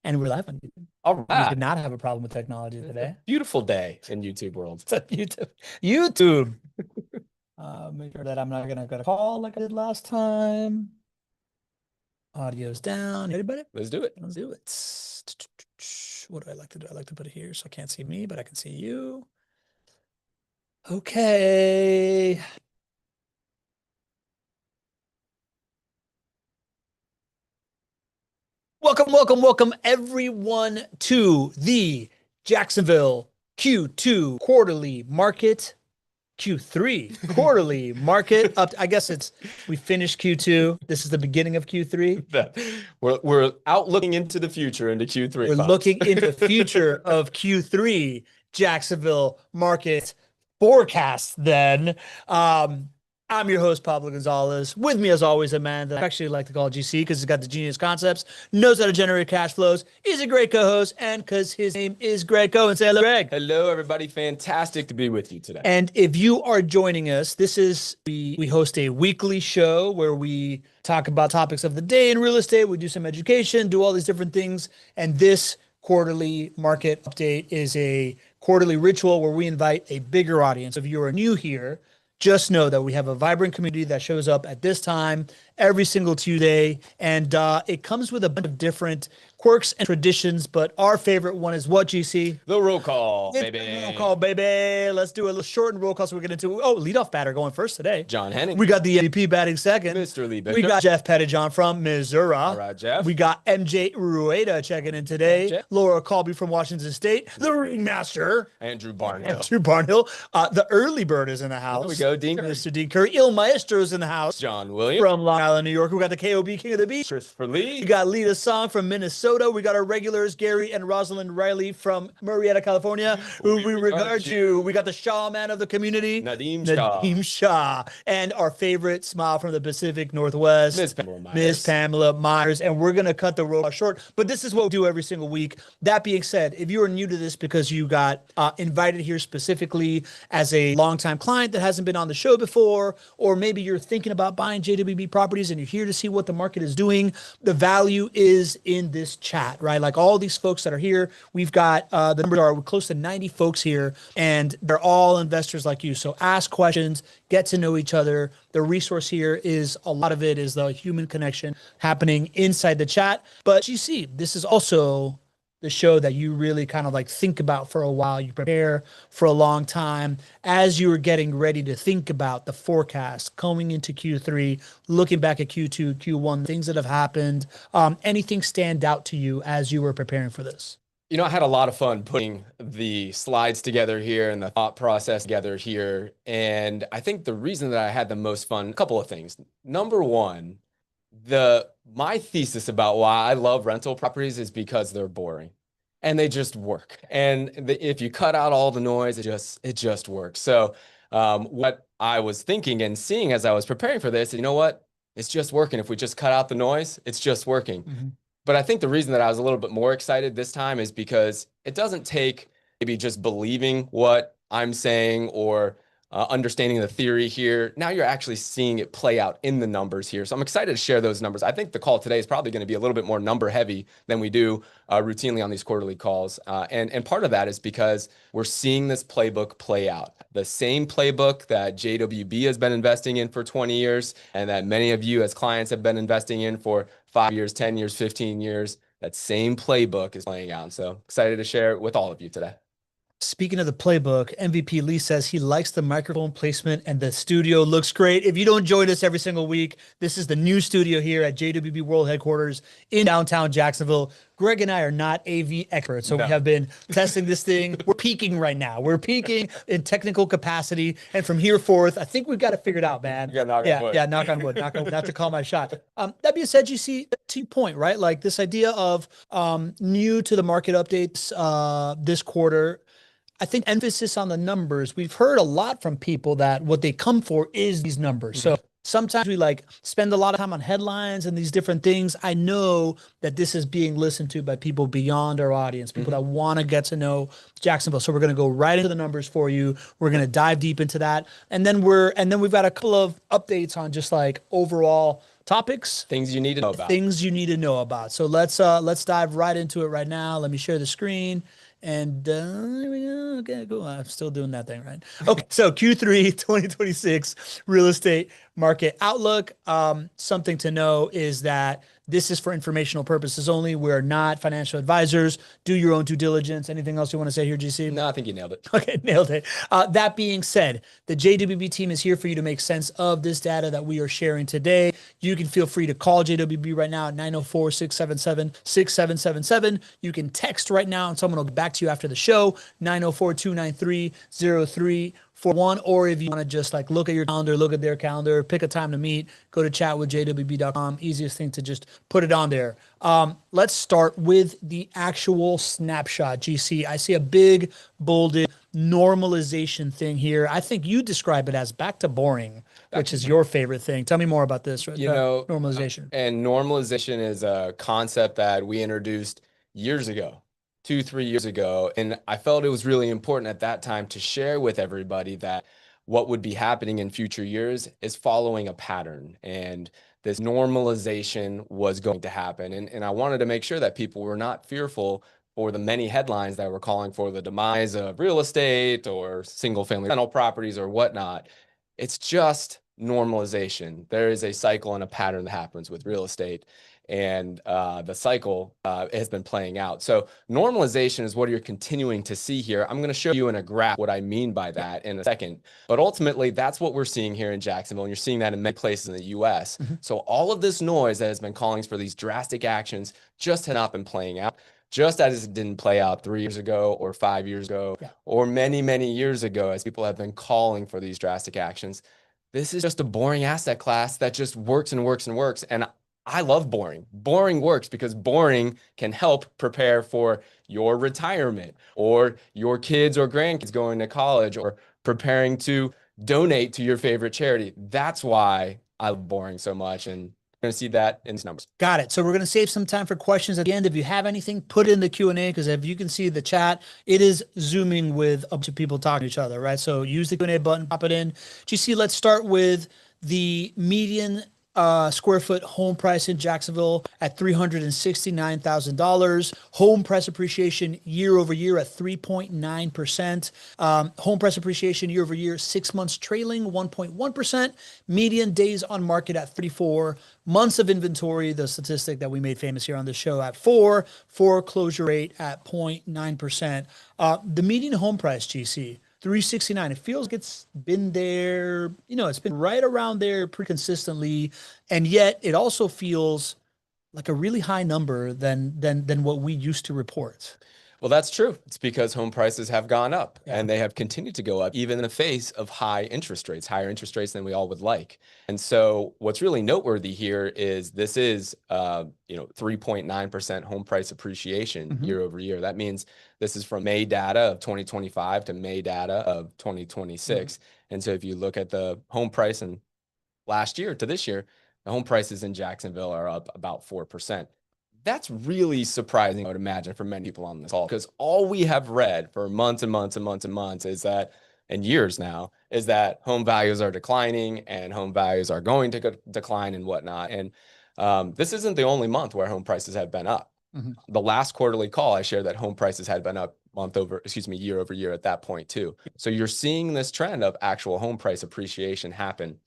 And we're live on YouTube. All We right. did not have a problem with technology It's a today. beautiful day in YouTube world. It's on YouTube. YouTube. Make sure that I'm not gonna get a call like I did last time. Audio's down. Anybody? Let's do it. Let's do it. What do I like to do? I like to put it here so I can't see me, but I can see you. Okay. Welcome, everyone to the Jacksonville Q2 quarterly market. Q3 quarterly market up. I guess we finished Q2. This is the beginning of Q3. We're out looking into the future into Q3, We're folks. looking into the future of Q3 Jacksonville market forecast then. I'm your host, Pablo Gonzalez. With me, as always, a man that I actually like to call GC because he's got the genius concepts, knows how to generate cash flows, is a great co-host, and because his name is Greg Cohen. Say hello, Greg. Hello, everybody. Fantastic to be with you today. And if you are joining us, we host a weekly show where we talk about topics of the day in real estate. We do some education, do all these different things. And this quarterly market update is a quarterly ritual where we invite a bigger audience. If you are new here, just know that we have a vibrant community that shows up at this time every single Tuesday. And it comes with a bunch of different quirks and traditions, but our favorite one is what, GC? The roll call, It's baby. the roll call, baby. Let's do a little shortened roll call so we're getting into leadoff batter going first today. John Henning. We got the MVP batting second. Mr. Lee We Bishop. got Jeff Pettijohn from Missouri. All right, Jeff. We got MJ Rueda checking in today. Jeff. Laura Colby from Washington State. The ringmaster. Andrew Barnhill. Andrew Barnhill. The early bird is in the house. There we go, Dean. Mr. Dean Curry. Il Maestro's in the house. John Williams. From Long Island, New York. We got the KOB King of the Beach. Christopher Lee. We got Lita Song from Minnesota. We got our regulars, Gary and Rosalind Riley from Marietta, California, who we regard you. We got the Shaw man of the community, Nadeem Shah. And our favorite smile from the Pacific Northwest, Miss Pamela Myers. And we're going to cut the roll short, but this is what we do every single week. That being said, if you are new to this because you got invited here specifically as a longtime client that hasn't been on the show before, or maybe you're thinking about buying JWB properties and you're here to see what the market is doing, the value is in this chat, right? Like all these folks that are here, we've got the numbers are close to 90 folks here, and they're all investors like you. So ask questions, get to know each other. The resource here is a lot of it is the human connection happening inside the chat. But you see, this is also the show that you really kind of like think about for a while. You prepare for a long time as you were getting ready to think about the forecast coming into Q3, looking back at Q2, Q1, things that have happened. Anything stand out to you as you were preparing for this? You know, I had a lot of fun putting the slides together here and the thought process together here. And I think the reason that I had the most fun, a couple of things. Number one, my thesis about why I love rental properties is because they're boring and they just work. And if you cut out all the noise, it just works. So what I was thinking and seeing as I was preparing for this, you know what? It's just working. If we just cut out the noise, it's just working. Mm-hmm. But I think the reason that I was a little bit more excited this time is because it doesn't take maybe just believing what I'm saying or understanding the theory here. Now you're actually seeing it play out in the numbers here. So I'm excited to share those numbers. I think the call today is probably going to be a little bit more number heavy than we do routinely on these quarterly calls. And part of that is because we're seeing this playbook play out. The same playbook that JWB has been investing in for 20 years and that many of you as clients have been investing in for 5 years, 10 years, 15 years. That same playbook is playing out. So excited to share it with all of you today. Speaking of the playbook, MVP Lee says he likes the microphone placement and the studio looks great. If you don't join us every single week, this is the new studio here at JWB World Headquarters in downtown Jacksonville. Greg and I are not AV experts, so we have been testing this thing. We're peaking right now. We're peaking in technical capacity, and from here forth, I think we've got it figured out, man. Knock on wood. Yeah, knock on wood. Knock on wood. Not to call my shot. That being said, you see, to your point, right? Like this idea of new to the market updates this quarter. I think emphasis on the numbers. We've heard a lot from people that what they come for is these numbers. So sometimes we like spend a lot of time on headlines and these different things. I know that this is being listened to by people beyond our audience, people that want to get to know Jacksonville. So we're going to go right into the numbers for you. We're going to dive deep into that. And then we've got a couple of updates on just like overall topics, things you need to know about. Things you need to know about. So let's dive right into it right now. Let me share the screen. And there we go. Okay, cool. I'm still doing that thing, right? Okay, so Q3 2026 real estate market outlook. Something to know is that this is for informational purposes only. We're not financial advisors. Do your own due diligence. Anything else you want to say here, GC? No, I think you nailed it. Okay, nailed it. That being said, the JWB team is here for you to make sense of this data that we are sharing today. You can feel free to call JWB right now at 904-677-6777. You can text right now and someone will get back to you after the show, 904-293-0341. Or if you want to just like look at your calendar, look at their calendar, pick a time to meet, go to chatwithjwb.com. Easiest thing to just put it on there. Let's start with the actual snapshot. GC, I see a big, bolded normalization thing here. I think you describe it as back to boring, which is your favorite thing. Tell me more about this. Normalization. And normalization is a concept that we introduced years ago. 2-3 years ago. And I felt it was really important at that time to share with everybody that what would be happening in future years is following a pattern. And this normalization was going to happen. And I wanted to make sure that people were not fearful for the many headlines that were calling for the demise of real estate or single family rental properties or whatnot. It's just normalization. There is a cycle and a pattern that happens with real estate. And the cycle has been playing out. So normalization is what you're continuing to see here. I'm going to show you in a graph what I mean by that in a second. But ultimately, that's what we're seeing here in Jacksonville. And you're seeing that in many places in the U.S. So all of this noise that has been calling for these drastic actions just had not been playing out. Just as it didn't play out 3 years ago or 5 years ago or many, many years ago, as people have been calling for these drastic actions. This is just a boring asset class that just works and works and works. And I love boring. Boring works because boring can help prepare for your retirement or your kids or grandkids going to college or preparing to donate to your favorite charity. That's why I love boring so much. And you're going to see that in these numbers. Got it. So we're going to save some time for questions at the end. If you have anything, put it in the Q&A because if you can see the chat, it is zooming with a bunch of people talking to each other, right? So use the Q&A button, pop it in. GC, let's start with the median square foot home price in Jacksonville at $369,000. Home price appreciation year over year at 3.9%. Home price appreciation year over year, 6 months trailing 1.1%. Median days on market at 34. Months of inventory, the statistic that we made famous here on the show, at 4. Foreclosure rate at 0.9%. The median home price, GC, 369. It feels like it's been there, it's been right around there pretty consistently. And yet it also feels like a really high number than what we used to report. Well, that's true. It's because home prices have gone up and they have continued to go up even in the face of higher interest rates than we all would like. And so what's really noteworthy here is this is 3.9% home price appreciation year over year. That means this is from May data of 2025 to May data of 2026. And so if you look at the home price in last year to this year, the home prices in Jacksonville are up about 4%. That's really surprising, I would imagine, for many people on this call, because all we have read for months and months and months and months is that, and years now, is that home values are declining and home values are going to decline and whatnot. And this isn't the only month where home prices have been up. The last quarterly call, I shared that home prices had been up year over year at that point too. So you're seeing this trend of actual home price appreciation happen.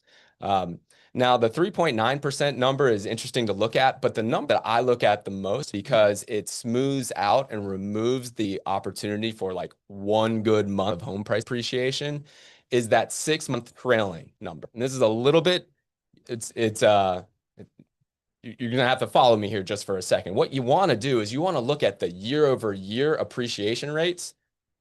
Now, the 3.9% number is interesting to look at, but the number that I look at the most because it smooths out and removes the opportunity for like one good month of home price appreciation is that 6-month trailing number. And this is a little bit, you're going to have to follow me here just for a second. What you want to do is you want to look at the year over year appreciation rates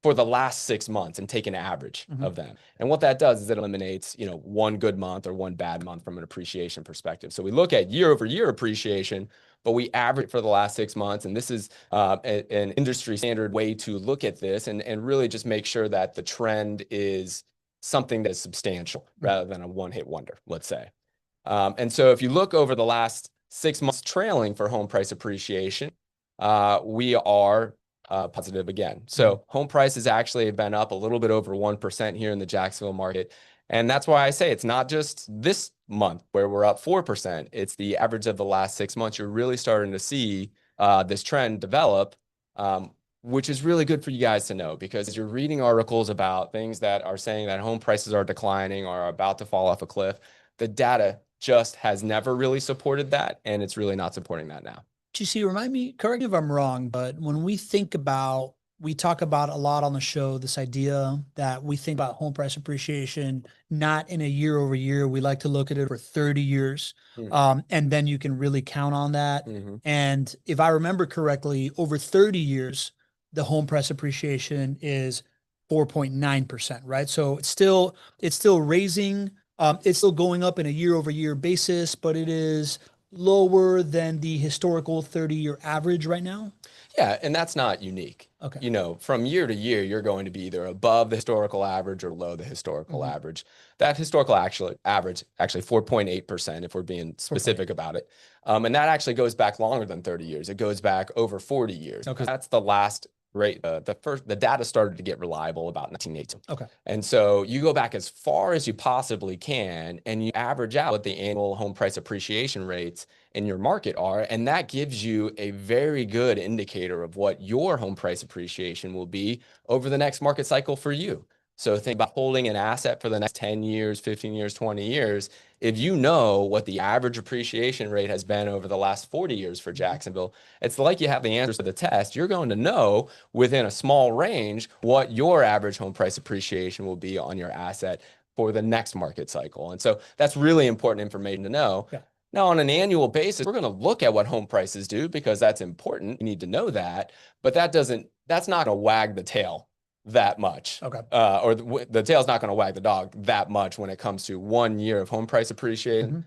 for the last 6 months and take an average of them. And what that does is it eliminates, one good month or one bad month from an appreciation perspective. So we look at year over year appreciation, but we average for the last 6 months. And this is an industry standard way to look at this and really just make sure that the trend is something that is substantial rather than a one-hit wonder, let's say. And so if you look over the last 6 months trailing for home price appreciation, we are positive again. So home prices actually have been up a little bit over 1% here in the Jacksonville market. And that's why I say it's not just this month where we're up 4%. It's the average of the last 6 months. You're really starting to see this trend develop, which is really good for you guys to know, because you're reading articles about things that are saying that home prices are declining or are about to fall off a cliff. The data just has never really supported that, and it's really not supporting that now. GC, remind me, correct me if I'm wrong, but when we talk about a lot on the show, this idea that we think about home price appreciation, not in a year over year. We like to look at it for 30 years. And then you can really count on that. And if I remember correctly, over 30 years, the home price appreciation is 4.9%, right? So it's still raising. It's still going up in a year over year basis, but it is lower than the historical 30-year average right now. Yeah, and that's not unique. Okay. You know, from year to year, you're going to be either above the historical average or below the historical average. That historical average, actually 4.8%, if we're being specific about it. And that actually goes back longer than 30 years. It goes back over 40 years. Okay. That's the last rate. The data started to get reliable about 1980. Okay. And so you go back as far as you possibly can, and you average out what the annual home price appreciation rates in your market are, and that gives you a very good indicator of what your home price appreciation will be over the next market cycle for you. So think about holding an asset for the next 10 years, 15 years, 20 years. If you know what the average appreciation rate has been over the last 40 years for Jacksonville, it's like you have the answers to the test. You're going to know within a small range what your average home price appreciation will be on your asset for the next market cycle. And so that's really important information to know. Yeah. Now, on an annual basis, we're going to look at what home prices do because that's important. You need to know that, but that's not going to wag the tail that much. Okay. Or the tail's not going to wag the dog that much when it comes to 1 year of home price appreciation.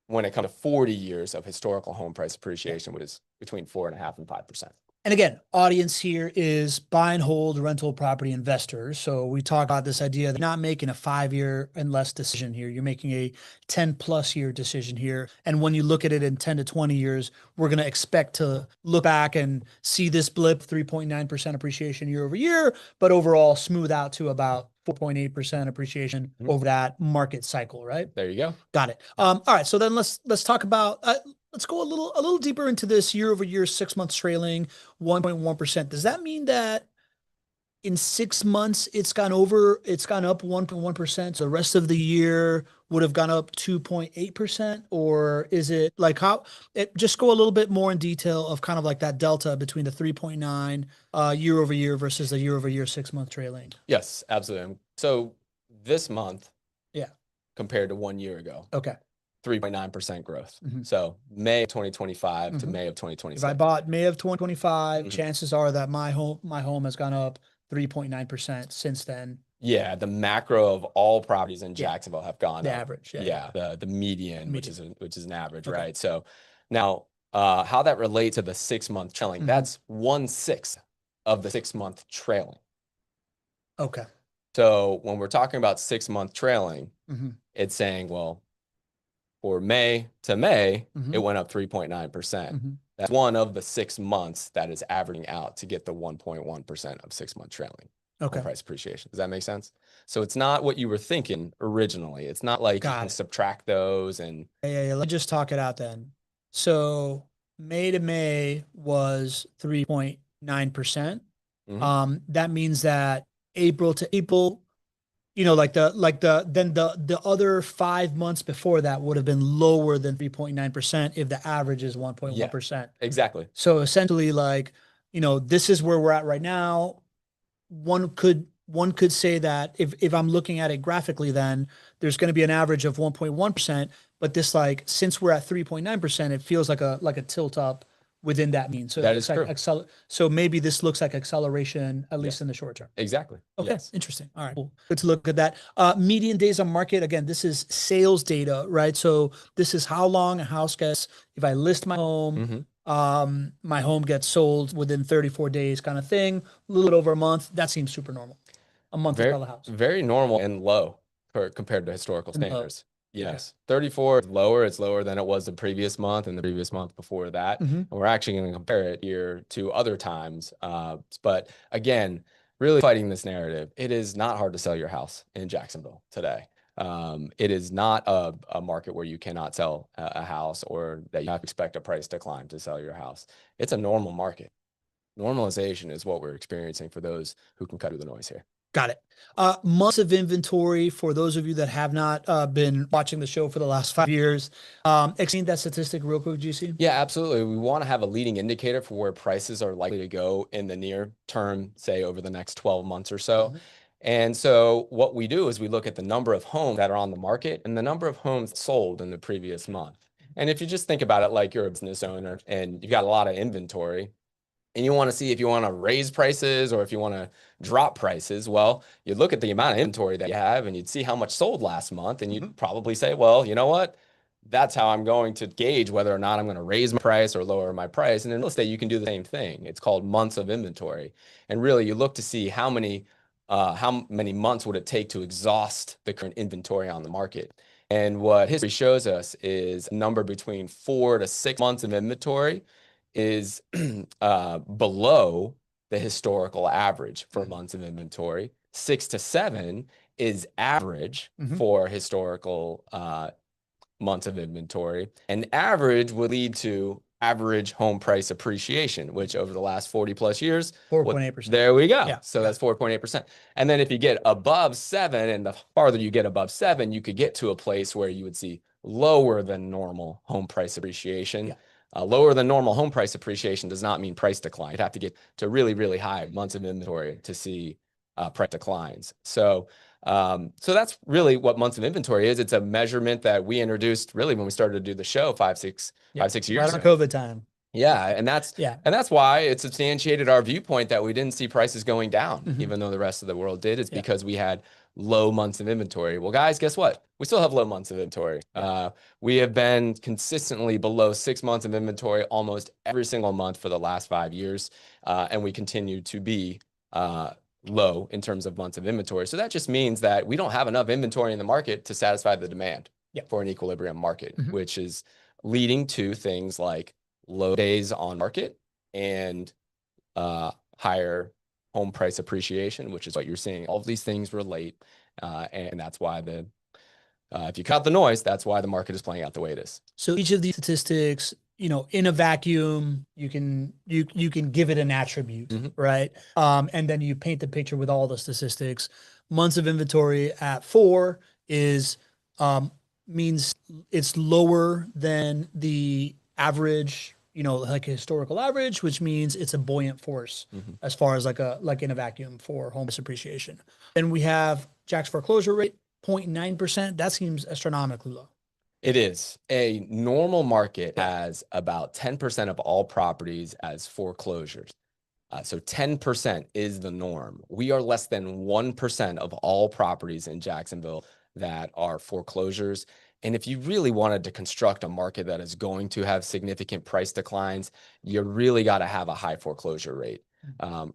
When it comes to 40 years of historical home price appreciation, which is between 4.5% and 5%. And again, audience here is buy and hold rental property investors. So we talk about this idea that you're not making a 5-year and less decision here. You're making a 10+ year decision here. And when you look at it in 10 to 20 years, we're going to expect to look back and see this blip, 3.9% appreciation year over year, but overall smooth out to about 4.8% appreciation over that market cycle, right? There you go. Got it. All right. So then let's talk about, let's go a little deeper into this year over year, 6 months trailing 1.1%. Does that mean that in 6 months it's gone up 1.1%? So the rest of the year would have gone up 2.8%? Or is it like just go a little bit more in detail of kind of like that delta between the 3.9 year over year versus the year over year 6 month trailing? Yes, absolutely. So this month, compared to 1 year ago. Okay. 3.9% growth. So May of 2025 to May of 2026. If I bought May of 2025, chances are that my home has gone up 3.9% since then. Yeah, the macro of all properties in Jacksonville have gone the up. Average. The median, which is an average, right? So now how that relates to the 6 month trailing, that's 1/6 of the 6 month trailing. Okay. So when we're talking about 6 month trailing, it's saying, well, for May to May, it went up 3.9%. That's one of the 6 months that is averaging out to get the 1.1% of 6 month trailing price appreciation. Does that make sense? So it's not what you were thinking originally. It's not like you can subtract those and. Yeah. Let's just talk it out then. So May to May was 3.9%. That means that April to April, the other 5 months before that would have been lower than 3.9% if the average is 1.1%. Yeah, exactly. So essentially, this is where we're at right now. One could say that if I'm looking at it graphically, then there's going to be an average of 1.1%, but this since we're at 3.9%, it feels like a tilt up within that mean. So that is true. So maybe this looks like acceleration, at least in the short term. Exactly. Okay. Yes. Interesting. All right. Cool. Good to look at that. Median days on market. Again, this is sales data, right? So this is how long a house gets. If I list my home, my home gets sold within 34 days kind of thing, a little bit over a month. That seems super normal. A month to sell a house. Very normal and low compared to historical standards. Yes. 34 is lower. It's lower than it was the previous month and the previous month before that. And we're actually going to compare it here to other times. But again, really fighting this narrative. It is not hard to sell your house in Jacksonville today. It is not a market where you cannot sell a house or that you have to expect a price decline to sell your house. It's a normal market. Normalization is what we're experiencing for those who can cut through the noise here. Got it. Months of inventory for those of you that have not been watching the show for the last 5 years. Explain that statistic real quick, GC. Yeah, absolutely. We want to have a leading indicator for where prices are likely to go in the near term, say over the next 12 months or so. And so what we do is we look at the number of homes that are on the market and the number of homes sold in the previous month. And if you just think about it like you're a business owner and you've got a lot of inventory, and you want to see if you want to raise prices or if you want to drop prices, well, you look at the amount of inventory that you have and you'd see how much sold last month, and you'd probably say, well, you know what? That's how I'm going to gauge whether or not I'm going to raise my price or lower my price. And in real estate, you can do the same thing. It's called months of inventory. And really, you look to see how many months would it take to exhaust the current inventory on the market. And what history shows us is a number between 4 to 6 months of inventory is below the historical average for months of inventory. 6 to 7 is average for historical months of inventory. And average would lead to average home price appreciation, which over the last 40 plus years, 4.8%. There we go. Yeah. So that's 4.8%. And then if you get above 7, and the farther you get above 7, you could get to a place where you would see lower than normal home price appreciation. Lower than normal home price appreciation does not mean price decline. You'd have to get to really, really high months of inventory to see price declines. So that's really what months of inventory is. It's a measurement that we introduced really when we started to do the show 5, 6 years right ago. COVID time. Yeah, and that's why it substantiated our viewpoint that we didn't see prices going down, even though the rest of the world did. It's because we had low months of inventory. Well, guys, guess what? We still have low months of inventory. We have been consistently below 6 months of inventory almost every single month for the last 5 years, and we continue to be low in terms of months of inventory. So that just means that we don't have enough inventory in the market to satisfy the demand for an equilibrium market, which is leading to things like low days on market and higher home price appreciation, which is what you're seeing. All of these things relate, and that's why if you cut the noise, that's why the market is playing out the way it is. So each of these statistics, in a vacuum, you can give it an attribute, right? And then you paint the picture with all the statistics. Months of inventory at 4 means it's lower than the average, like a historical average, which means it's a buoyant force as far as like in a vacuum for home price appreciation. Then we have Jack's foreclosure rate, 0.9%. That seems astronomically low. It is. A normal market has about 10% of all properties as foreclosures. So 10% is the norm. We are less than 1% of all properties in Jacksonville that are foreclosures. And if you really wanted to construct a market that is going to have significant price declines, you really got to have a high foreclosure rate.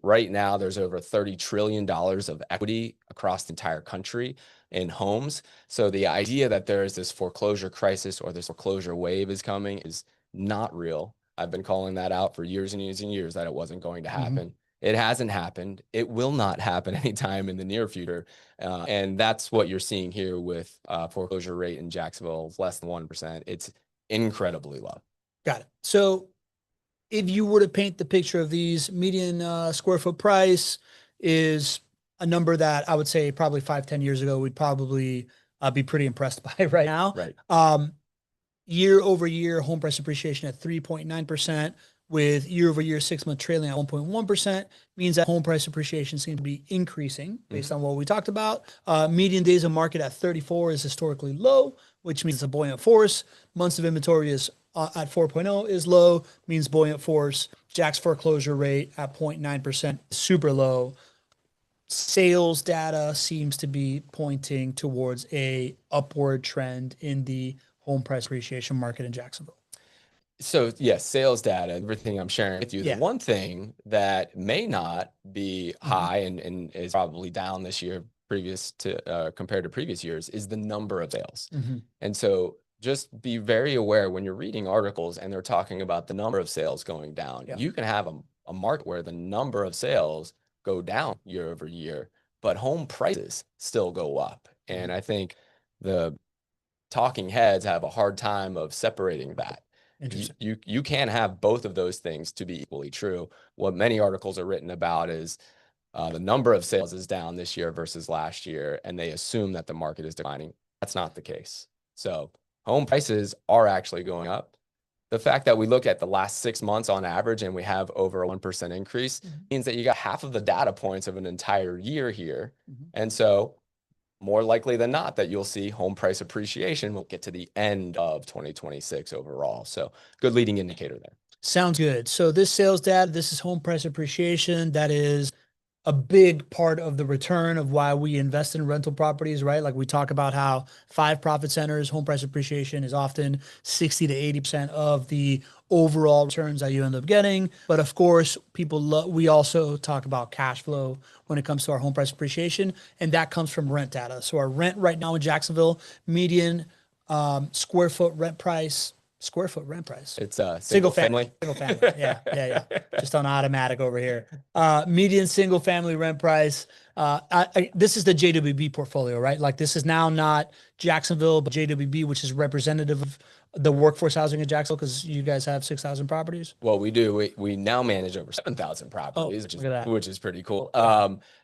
Right now, there's over $30 trillion of equity across the entire country in homes. So the idea that there is this foreclosure crisis or this foreclosure wave is coming is not real. I've been calling that out for years and years and years that it wasn't going to happen. It hasn't happened. It will not happen anytime in the near future. And that's what you're seeing here with foreclosure rate in Jacksonville, less than 1%. It's incredibly low. Got it. So if you were to paint the picture of these, median square foot price is a number that I would say probably 5-10 years ago, we'd probably be pretty impressed by right now. Right. Year over year, home price appreciation at 3.9%, with year over year 6 month trailing at 1.1%, means that home price appreciation seems to be increasing based on what we talked about. Median days of market at 34 is historically low, which means it's a buoyant force. Months of inventory is at 4.0 is low, means buoyant force. Jack's foreclosure rate at 0.9%, super low. Sales data seems to be pointing towards a upward trend in the home price appreciation market in Jacksonville. So yes, sales data, everything I'm sharing with you. The one thing that may not be high and is probably down this year compared to previous years is the number of sales. And so just be very aware when you're reading articles and they're talking about the number of sales going down. You can have a market where the number of sales go down year over year, but home prices still go up. And I think the talking heads have a hard time of separating that. Interesting. You can have both of those things to be equally true. What many articles are written about is the number of sales is down this year versus last year, and they assume that the market is declining. That's not the case. So home prices are actually going up. The fact that we look at the last 6 months on average and we have over a 1% increase means that you got half of the data points of an entire year here. And so more likely than not that you'll see home price appreciation will get to the end of 2026 overall. So good leading indicator there. Sounds good. So this sales data, this is home price appreciation. That is a big part of the return of why we invest in rental properties, right? Like we talk about how 5 profit centers, home price appreciation is often 60 to 80% of the overall returns that you end up getting. But of course, we also talk about cash flow when it comes to our home price appreciation, and that comes from rent data. So our rent right now in Jacksonville, median square foot rent price. It's a single family. Single family. Yeah. Just on automatic over here. Median single family rent price. This is the JWB portfolio, right? Like this is now not Jacksonville, but JWB, which is representative of the workforce housing in Jacksonville, because you guys have 6,000 properties. Well, we do. We now manage over 7,000 properties, which is pretty cool.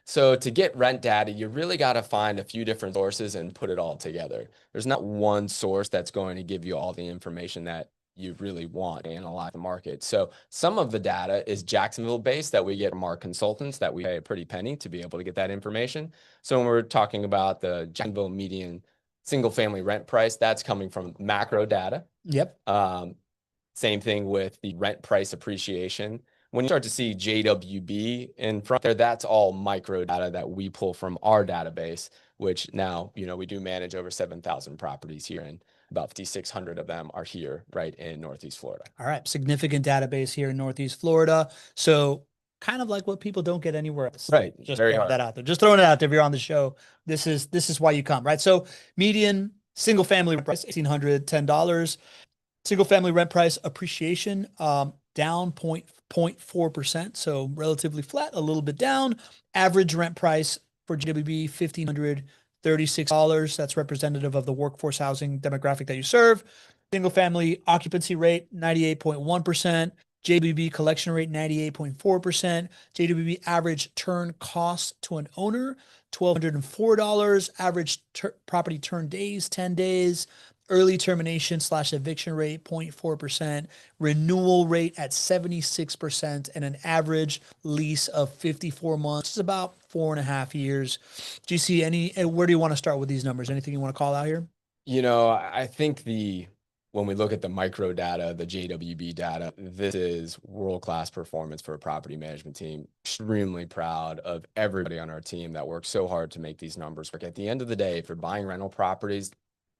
So to get rent data, you really got to find a few different sources and put it all together. There's not one source that's going to give you all the information that you really want to analyze the market. So some of the data is Jacksonville based that we get from our consultants that we pay a pretty penny to be able to get that information. So when we're talking about the Jacksonville median single family rent price, that's coming from macro data. Yep. Same thing with the rent price appreciation. When you start to see JWB in front there, that's all micro data that we pull from our database, which now, we do manage over 7,000 properties here, and about 5,600 of them are here right in Northeast Florida. All right. Significant database here in Northeast Florida. So kind of like what people don't get anywhere else. Right. Just throwing that out there. Just throwing it out there. If you're on the show, this is why you come, right? So median single family price, $1,810. Single family rent price appreciation, down 0.4%. So relatively flat, a little bit down. Average rent price for JWB, $1,536. That's representative of the workforce housing demographic that you serve. Single family occupancy rate, 98.1%. JWB collection rate, 98.4%. JWB average turn cost to an owner, $1,204. Average property turn days, 10 days. Early termination / eviction rate, 0.4%. Renewal rate at 76%, and an average lease of 54 months. It's about 4.5 years. Do you see where do you want to start with these numbers? Anything you want to call out here? I think when we look at the micro data, the JWB data, this is world-class performance for a property management team. Extremely proud of everybody on our team that works so hard to make these numbers work. At the end of the day, if you're buying rental properties,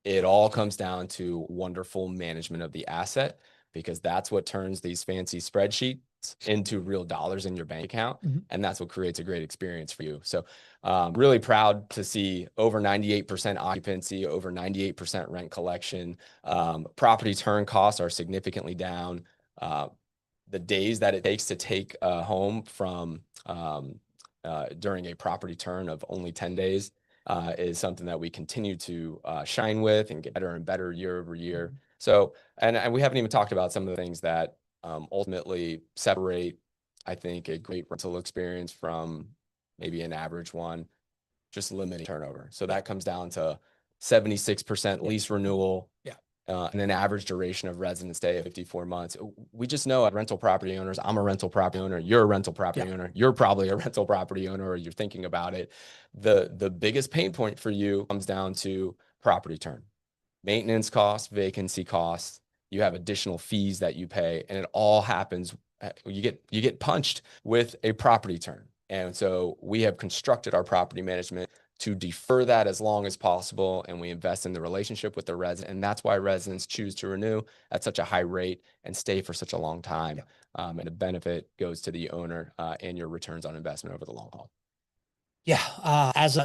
it all comes down to wonderful management of the asset, because that's what turns these fancy spreadsheets into real dollars in your bank account. And that's what creates a great experience for you. So really proud to see over 98% occupancy, over 98% rent collection. Property turn costs are significantly down. The days that it takes to take a home from during a property turn of only 10 days is something that we continue to shine with and get better and better year over year. So, and we haven't even talked about some of the things that ultimately separate, I think, a great rental experience from maybe an average one, just limiting turnover. So that comes down to 76% lease renewal. And an average duration of residence stay of 54 months. We just know as rental property owners, I'm a rental property owner, you're a rental property owner, you're probably a rental property owner, or you're thinking about it. The biggest pain point for you comes down to property turn, maintenance costs, vacancy costs. You have additional fees that you pay, and it all happens. You get punched with a property turn. And so we have constructed our property management to defer that as long as possible, and we invest in the relationship with the resident, and that's why residents choose to renew at such a high rate and stay for such a long time. And the benefit goes to the owner and your returns on investment over the long haul.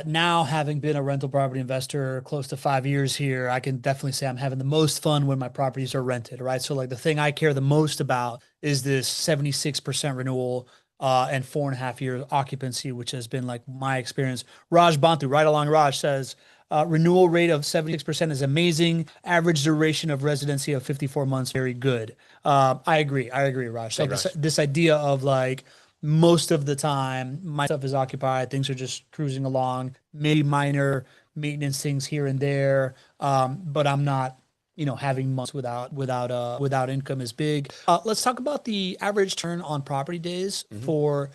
Now having been a rental property investor close to 5 years here, I can definitely say I'm having the most fun when my properties are rented, right? So like the thing I care the most about is this 76% renewal and 4.5 years occupancy, which has been like my experience. Raj Bantu, right along Raj, says, Renewal rate of 76% is amazing. Average duration of residency of 54 months, very good. I agree, Raj. So this idea of like most of the time my stuff is occupied, things are just cruising along, maybe minor maintenance things here and there, but I'm not having months without income is big. Let's talk about the average turn on property days for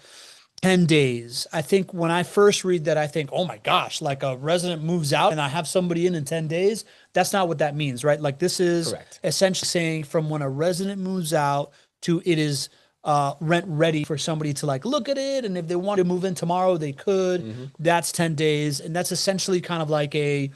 10 days. I think when I first read that, I think, oh my gosh, like a resident moves out and I have somebody in 10 days. That's not what that means, right? Like this is essentially saying from when a resident moves out to it is rent ready for somebody to like look at it. And if they want to move in tomorrow, they could. That's 10 days. And that's essentially kind of like a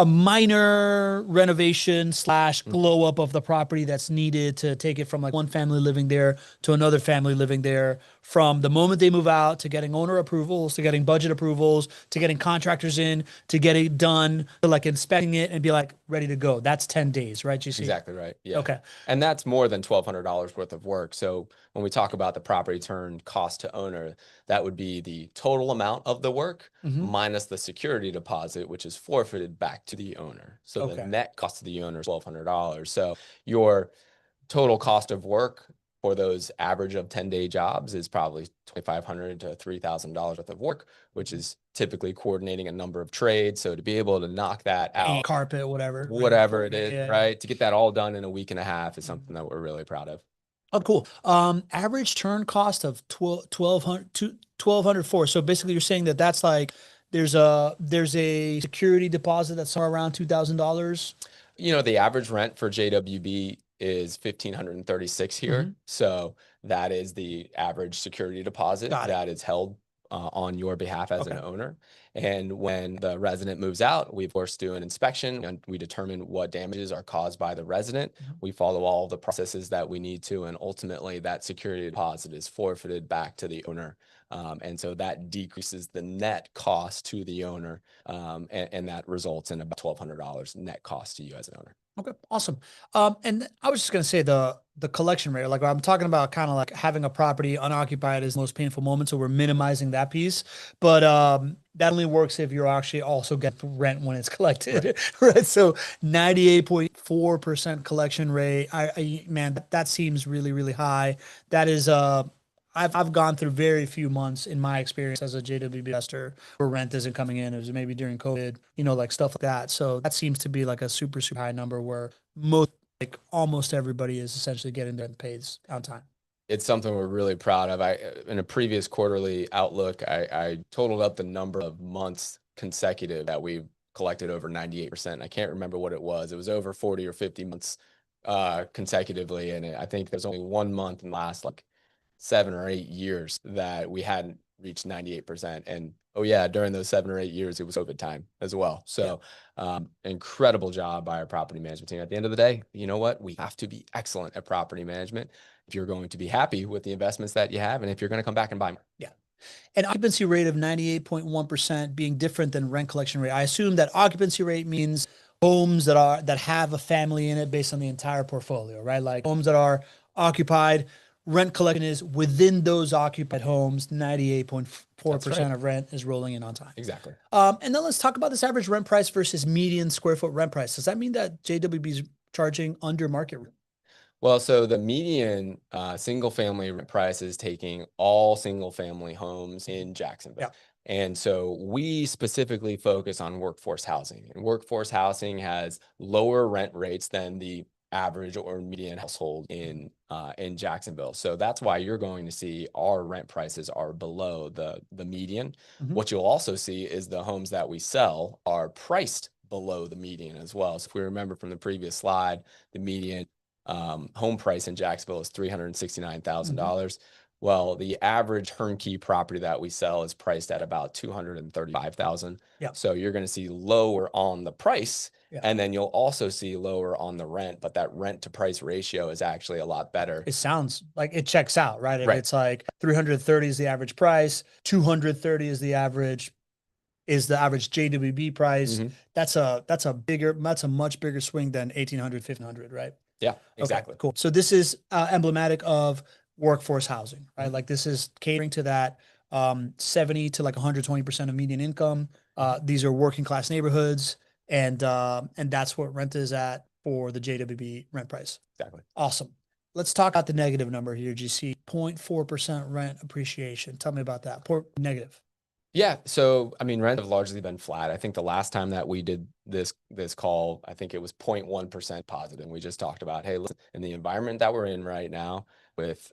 minor renovation / glow up of the property that's needed to take it from like one family living there to another family living there, from the moment they move out to getting owner approvals, to getting budget approvals, to getting contractors in, to get it done, to like inspecting it and be like ready to go. That's 10 days, right, GC? Exactly right. Yeah. Okay. And that's more than $1,200 worth of work. So when we talk about the property turn cost to owner, that would be the total amount of the work minus the security deposit, which is forfeited back to the owner. So the net cost to the owner is $1,200. So your total cost of work for those average of 10-day jobs is probably $2,500 to $3,000 worth of work, which is typically coordinating a number of trades. So to be able to knock that out, carpet, whatever it is, right? To get that all done in a week and a half is something that we're really proud of. Oh, cool. Average turn cost of $1,204. So basically you're saying that that's like, there's a security deposit that's somewhere around $2,000. The average rent for JWB is $1,536 here. So that is the average security deposit that is held on your behalf as an owner. And when the resident moves out, we of course do an inspection and we determine what damages are caused by the resident. We follow all of the processes that we need to, and ultimately that security deposit is forfeited back to the owner. And so that decreases the net cost to the owner, and that results in about $1,200 net cost to you as an owner. Okay, awesome. And I was just gonna say the collection rate, like I'm talking about kind of like having a property unoccupied is the most painful moment. So we're minimizing that piece, but that only works if you're actually also getting rent when it's collected, right? So 98.4% collection rate. Man, that seems really, really high. That is I've gone through very few months in my experience as a JWB investor where rent isn't coming in. It was maybe during COVID, like stuff like that. So that seems to be like a super, super high number where almost everybody is essentially getting their paid on time. It's something we're really proud of. In a previous quarterly outlook, I totaled up the number of months consecutive that we've collected over 98%. I can't remember what it was. It was over 40 or 50 months consecutively. And I think there's only 1 month in the last 7 or 8 years that we hadn't reached 98%. And during those 7 or 8 years, it was COVID time as well. So incredible job by our property management team. At the end of the day, you know what? We have to be excellent at property management if you're going to be happy with the investments that you have and if you're going to come back and buy more. Yeah. And occupancy rate of 98.1% being different than rent collection rate. I assume that occupancy rate means homes that have a family in it based on the entire portfolio, right? Like homes that are occupied. Rent collection is within those occupied homes, 98.4% of rent is rolling in on time. Exactly. And then let's talk about this average rent price versus median square foot rent price. Does that mean that JWB is charging under market rent? Well, so the median single family rent price is taking all single family homes in Jacksonville. Yeah. And so we specifically focus on workforce housing, and workforce housing has lower rent rates than the average or median household in Jacksonville. So that's why you're going to see our rent prices are below the median. What you'll also see is the homes that we sell are priced below the median as well. So if we remember from the previous slide, the median home price in Jacksonville is $369,000. Well, the average turnkey property that we sell is priced at about $235,000. Yeah. So you're going to see lower on the price, and then you'll also see lower on the rent, but that rent to price ratio is actually a lot better. It sounds like it checks out, right? If it's like 330 is the average price, 230 is the average JWB price. That's a much bigger swing than 1,800, 1,500, right? Yeah, exactly. Okay, cool. So this is emblematic of workforce housing, right? Like this is catering to that 70 to like 120% of median income. These are working class neighborhoods, and that's what rent is at for the JWB rent price. Exactly. Awesome. Let's talk about the negative number here, GC. 0.4% rent appreciation. Tell me about that. Negative. Yeah. So, I mean, rents have largely been flat. I think the last time that we did this call, I think it was 0.1% positive. And we just talked about, hey, listen, in the environment that we're in right now with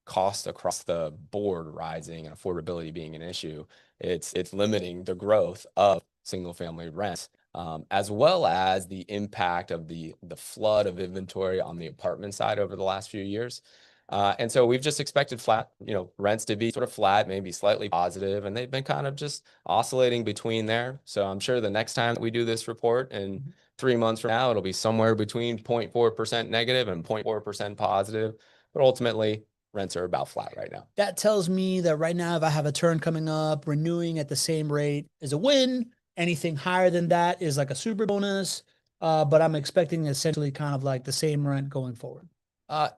costs across the board rising and affordability being an issue, it's limiting the growth of single family rents. As well as the impact of the flood of inventory on the apartment side over the last few years. And so we've just expected flat, rents to be sort of flat, maybe slightly positive, and they've been kind of just oscillating between there. So I'm sure the next time that we do this report in 3 months from now, it'll be somewhere between 0.4% negative and 0.4% positive. But ultimately, rents are about flat right now. That tells me that right now, if I have a turn coming up, renewing at the same rate is a win. Anything higher than that is like a super bonus. But I'm expecting essentially kind of like the same rent going forward.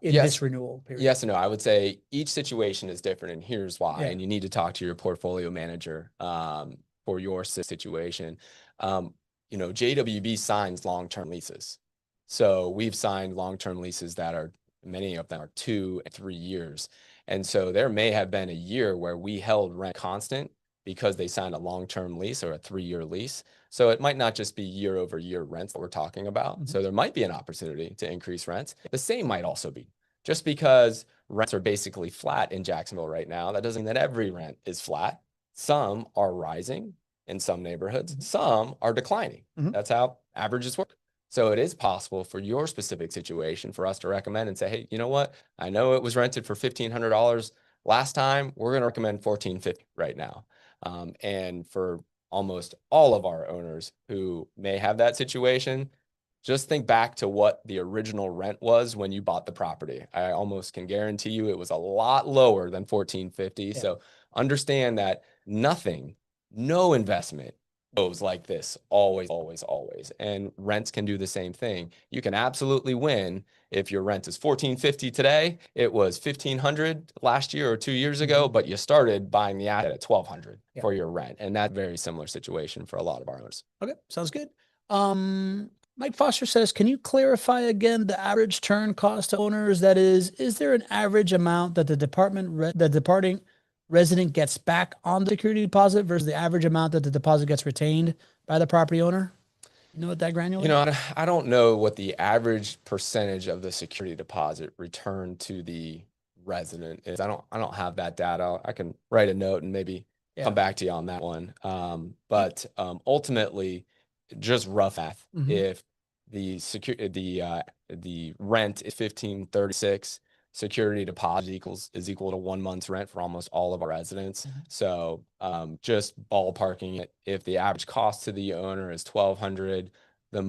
In this renewal period. Yes and no. I would say each situation is different, and here's why. And you need to talk to your portfolio manager for your situation. JWB signs long-term leases. So we've signed long-term leases that are, many of them are 2 and 3 years. And so there may have been a year where we held rent constant because they signed a long-term lease or a 3-year lease. So it might not just be year over year rents that we're talking about. So there might be an opportunity to increase rents. The same might also be just because rents are basically flat in Jacksonville right now. That doesn't mean that every rent is flat. Some are rising in some neighborhoods. Some are declining. That's how averages work. So it is possible for your specific situation for us to recommend and say, hey, you know what? I know it was rented for $1,500 last time. We're going to recommend $1,450 right now. And for almost all of our owners who may have that situation, just think back to what the original rent was when you bought the property. I almost can guarantee you it was a lot lower than $1,450. So understand that no investment goes like this, always, always, always. And rents can do the same thing. You can absolutely win if your rent is $1,450 today. It was $1,500 last year or 2 years ago, but you started buying the asset at $1,200 for your rent. And that's a very similar situation for a lot of our owners. Okay, sounds good. Mike Foster says, can you clarify again the average turn cost to owners? That is there an average amount that the departing resident gets back on the security deposit versus the average amount that the deposit gets retained by the property owner? You know what that granular? I don't know what the average percentage of the security deposit returned to the resident is. I don't have that data. I can write a note and maybe come back to you on that one. But ultimately, just rough math. If the rent is $1,536, security deposit is equal to 1 month's rent for almost all of our residents. So just ballparking it, if the average cost to the owner is $1,200, the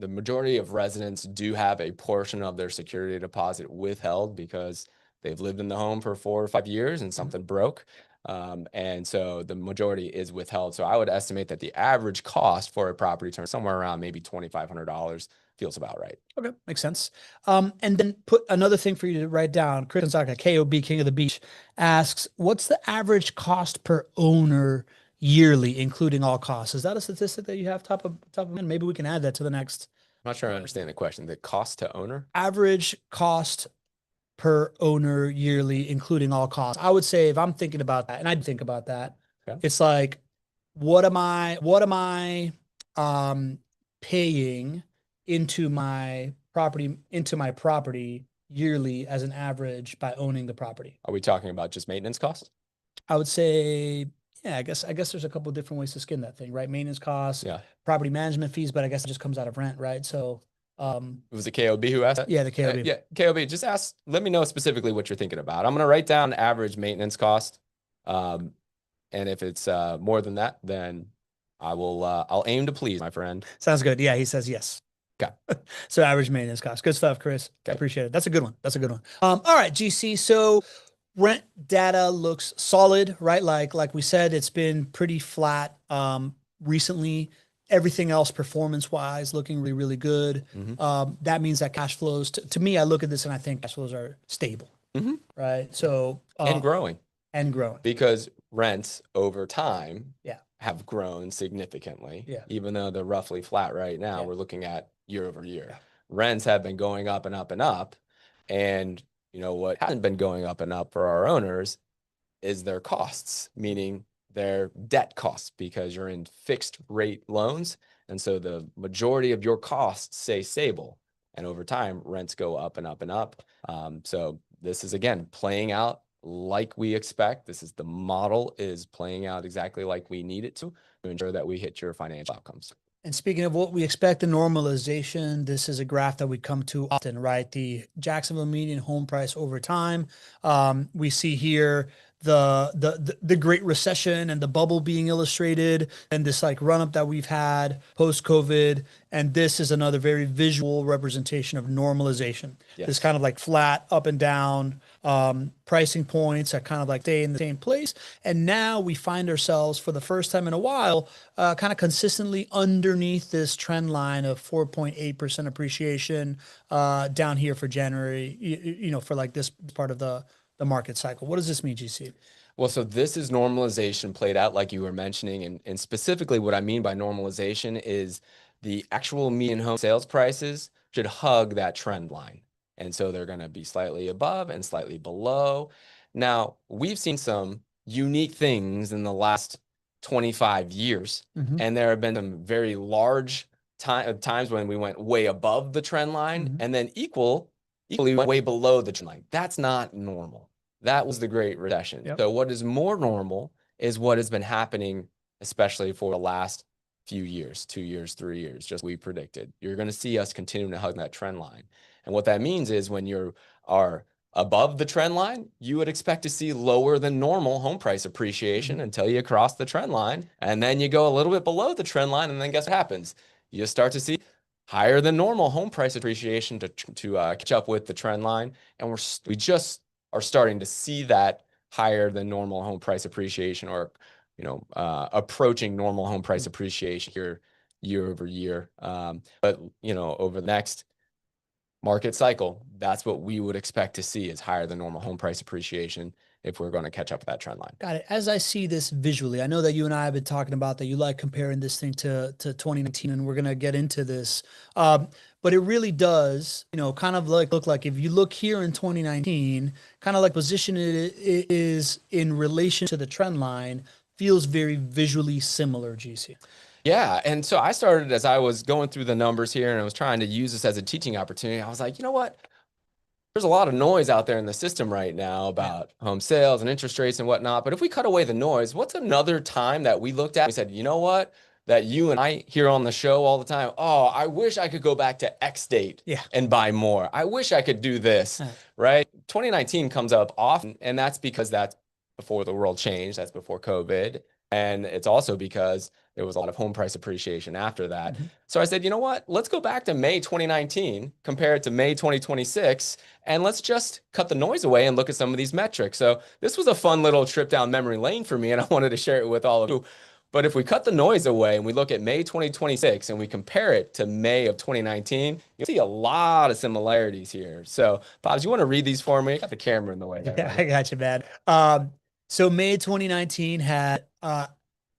majority of residents do have a portion of their security deposit withheld because they've lived in the home for 4 or 5 years and something broke. And so the majority is withheld. So I would estimate that the average cost for a property turn somewhere around maybe $2,500 feels about right. Okay, makes sense. And then put another thing for you to write down. Chris Gonzaga, KOB, King of the Beach, asks, what's the average cost per owner yearly, including all costs? Is that a statistic that you have top of mind? Maybe we can add that to the next. I'm not sure I understand the question. The cost to owner? Average cost per owner yearly, including all costs. I would say if I'm thinking about that, and I'd think about that, it's like, what am I paying into my property yearly as an average by owning the property? Are we talking about just maintenance costs? I would say, yeah, I guess there's a couple of different ways to skin that thing, right? Maintenance costs, property management fees, but I guess it just comes out of rent, right? So it was the KOB who asked that? Yeah, the KOB. KOB, just let me know specifically what you're thinking about. I'm going to write down average maintenance cost. And if it's more than that, then I'll aim to please, my friend. Sounds good. Yeah, he says yes. Okay. So average maintenance cost. Good stuff, Chris. I appreciate it. That's a good one. All right, GC. So rent data looks solid, right? Like we said, it's been pretty flat recently. Everything else performance-wise looking really, really good. That means that cash flows, to me, I look at this and I think cash flows are stable, right? So and growing. And grown. Because rents over time Yeah. have grown significantly. Yeah. Even though they're roughly flat right now, Yeah. we're looking at year over year. Yeah. Rents have been going up and up and up. And what hasn't been going up and up for our owners is their costs, meaning their debt costs, because you're in fixed rate loans. And so the majority of your costs stay stable. And over time, rents go up and up and up. So this is, again, playing out like we expect. The model is playing out exactly like we need it to ensure that we hit your financial outcomes. And speaking of what we expect, the normalization, this is a graph that we come to often, right? The Jacksonville median home price over time. We see here the Great Recession and the bubble being illustrated, and this like run up that we've had post COVID. And this is another very visual representation of normalization. Yes. This kind of like flat up and down pricing points that kind of like stay in the same place. And now we find ourselves for the first time in a while, kind of consistently underneath this trend line of 4.8% appreciation down here for January, for like this part of the market cycle. What does this mean, GC? Well, so this is normalization played out like you were mentioning. And specifically what I mean by normalization is the actual median home sales prices should hug that trend line. And so they're going to be slightly above and slightly below. Now, we've seen some unique things in the last 25 years. Mm-hmm. And there have been some very large times when we went way above the trend line, Mm-hmm. and then equally went way below the trend line. That's not normal. That was the Great Recession. Yep. So what is more normal is what has been happening, especially for the last few years, 2 years, 3 years, just we predicted. You're going to see us continuing to hug that trend line. And what that means is when you are above the trend line, you would expect to see lower than normal home price appreciation until you cross the trend line. And then you go a little bit below the trend line, and then guess what happens? You start to see higher than normal home price appreciation to catch up with the trend line. And we just are starting to see that higher than normal home price appreciation, or approaching normal home price appreciation here year over year. But over the next market cycle, that's what we would expect to see, is higher than normal home price appreciation if we're going to catch up with that trend line. Got it. As I see this visually, I know that you and I have been talking about that you like comparing this thing to 2019, and we're going to get into this. But it really does, kind of like look like if you look here in 2019, kind of like position it is in relation to the trend line, feels very visually similar, GC. Yeah. And so I started, as I was going through the numbers here and I was trying to use this as a teaching opportunity, I was like, you know what? There's a lot of noise out there in the system right now about home sales and interest rates and whatnot. But if we cut away the noise, what's another time that we looked at? We said, you know what? That you and I hear on the show all the time. Oh, I wish I could go back to X date and buy more. I wish I could do this, right? 2019 comes up often, and that's because that's before the world changed. That's before COVID. And it's also because there was a lot of home price appreciation after that. So I said, you know what? Let's go back to May 2019, compare it to May 2026, and let's just cut the noise away and look at some of these metrics. So this was a fun little trip down memory lane for me, and I wanted to share it with all of you. But if we cut the noise away and we look at May 2026 and we compare it to May of 2019, you'll see a lot of similarities here. So, Pops, you want to read these for me? I got the camera in the way there. Yeah, I got you, man. So May 2019 had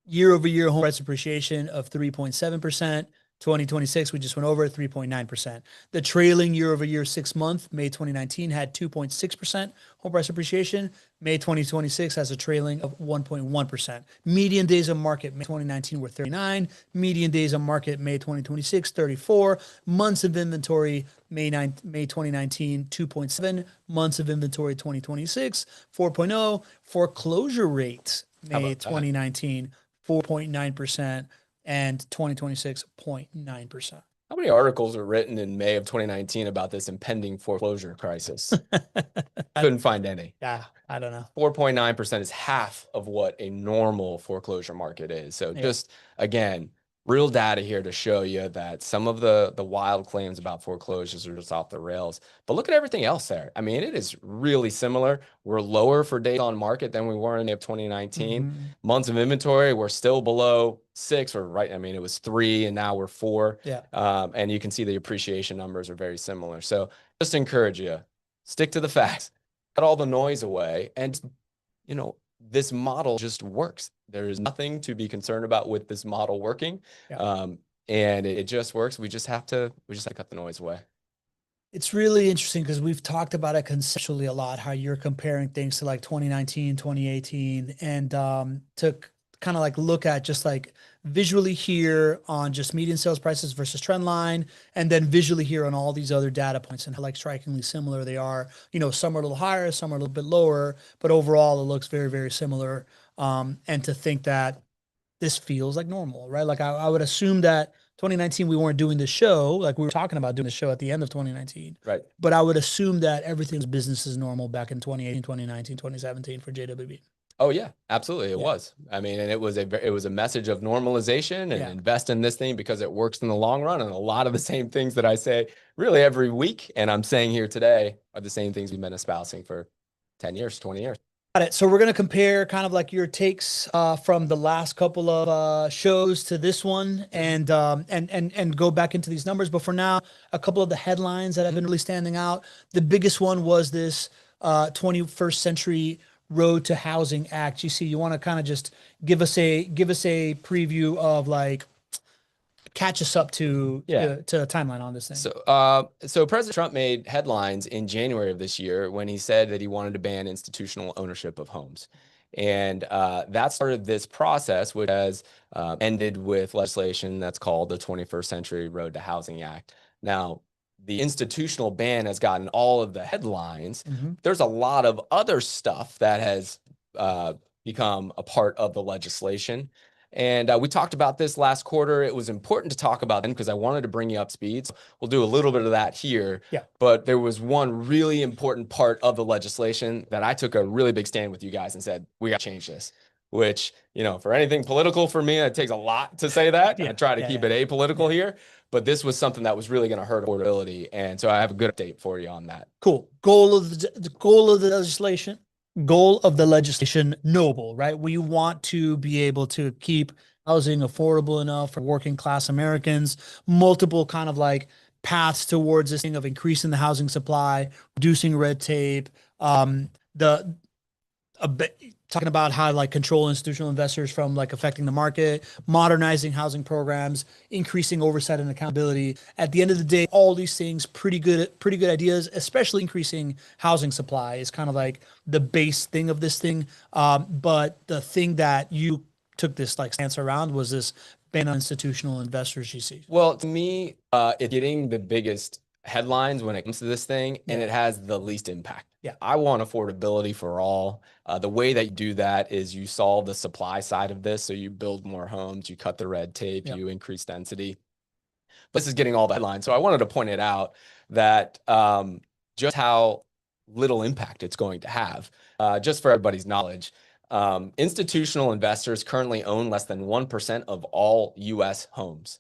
year-over-year home price appreciation of 3.7%. 2026, we just went over 3.9%. The trailing year-over-year 6-month, May 2019, had 2.6% home price appreciation. May 2026 has a trailing of 1.1%. Median days on market, May 2019 were 39. Median days on market, May 2026, 34. Months of inventory, May 2019, 2.7. Months of inventory, 2026, 4.0. Foreclosure rate, May 2019, 4.9%. and 2026, 0.9%. How many articles were written in May of 2019 about this impending foreclosure crisis? Couldn't find any. Yeah, I don't know. 4.9% is half of what a normal foreclosure market is. So just, again, real data here to show you that some of the wild claims about foreclosures are just off the rails. But look at everything else there. I mean, it is really similar. We're lower for days on market than we were in May of 2019. Months of inventory, we're still below 6, or right. I mean, it was 3 and now we're 4. And you can see the appreciation numbers are very similar. So just encourage you, stick to the facts, cut all the noise away, and this model just works. There is nothing to be concerned about with this model working. Yeah. And it just works. We just have to cut the noise away. It's really interesting because we've talked about it conceptually a lot, how you're comparing things to like 2019, 2018, and to kind of like look at just like visually here on just median sales prices versus trend line, and then visually here on all these other data points and how like strikingly similar they are. You know, some are a little higher, some are a little bit lower, but overall it looks very, very similar. And to think that this feels like normal, right? Like I would assume that 2019, we weren't doing the show. Like we were talking about doing the show at the end of 2019. Right. But I would assume that everything's business as normal back in 2018, 2019, 2017 for JWB. Oh yeah, absolutely. It was. I mean, and it was a message of normalization and invest in this thing because it works in the long run. And a lot of the same things that I say really every week, and I'm saying here today, are the same things we've been espousing for 10 years, 20 years. Got it. So we're going to compare kind of like your takes from the last couple of shows to this one and go back into these numbers. But for now, a couple of the headlines that have been really standing out. The biggest one was this 21st Century Road to Housing Act. GC, you want to kind of just give us a preview of like catch us up to a timeline on this thing. So President Trump made headlines in January of this year when he said that he wanted to ban institutional ownership of homes. And that started this process, which has ended with legislation that's called the 21st Century Road to Housing Act. Now, the institutional ban has gotten all of the headlines. There's a lot of other stuff that has become a part of the legislation. And we talked about this last quarter. It was important to talk about them because I wanted to bring you up speed. So we'll do a little bit of that here. Yeah. But there was one really important part of the legislation that I took a really big stand with you guys and said, we got to change this. Which, you know, for anything political for me, it takes a lot to say that. I try to keep it apolitical here. But this was something that was really going to hurt affordability. And so I have a good update for you on that. Cool. Goal of the legislation. Goal of the legislation, noble, right? We want to be able to keep housing affordable enough for working class Americans, multiple kind of like paths towards this thing of increasing the housing supply, reducing red tape, talking about how like control institutional investors from like affecting the market, modernizing housing programs, increasing oversight and accountability. At the end of the day, all these things, pretty good ideas, especially increasing housing supply is kind of like the base thing of this thing. But the thing that you took this like stance around was this ban on institutional investors, you see. Well, to me, it's getting the biggest headlines when it comes to this thing, and it has the least impact. Yeah. I want affordability for all. The way that you do that is you solve the supply side of this. So you build more homes, you cut the red tape, you increase density. This is getting all the headlines. So I wanted to point it out that just how little impact it's going to have. Just for everybody's knowledge, institutional investors currently own less than 1% of all U.S. homes.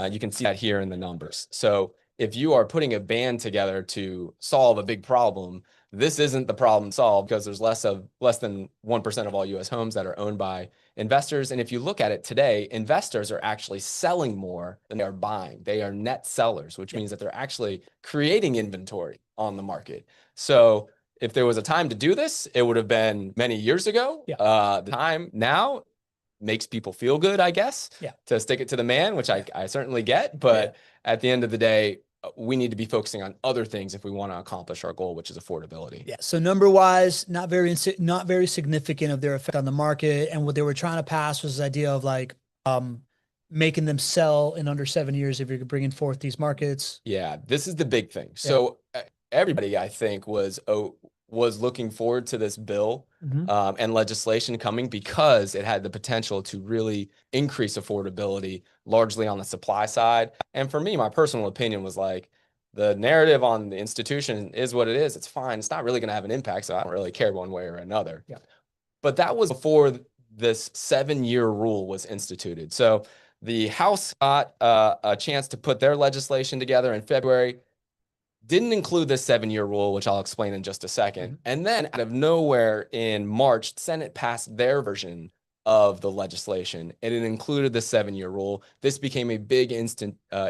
You can see that here in the numbers. So if you are putting a ban together to solve a big problem, this isn't the problem solved because there's less than 1% of all U.S. homes that are owned by investors. And if you look at it today, investors are actually selling more than they are buying. They are net sellers, which means that they're actually creating inventory on the market. So if there was a time to do this, it would have been many years ago. The time now makes people feel good, I guess, to stick it to the man, which I certainly get. But at the end of the day, we need to be focusing on other things if we want to accomplish our goal, which is affordability. Yeah. So number wise, not very significant of their effect on the market. And what they were trying to pass was this idea of like making them sell in under 7 years if you're bringing forth these markets. Yeah, this is the big thing. So everybody, I think, was looking forward to this bill and legislation coming because it had the potential to really increase affordability largely on the supply side. And for me, my personal opinion was like, the narrative on the institution is what it is. It's fine. It's not really going to have an impact. So I don't really care one way or another. Yeah. But that was before this 7-year rule was instituted. So the House got a chance to put their legislation together in February. Didn't include this 7-year rule, which I'll explain in just a second. And then out of nowhere in March, the Senate passed their version of the legislation, and it included the 7-year rule. This became a big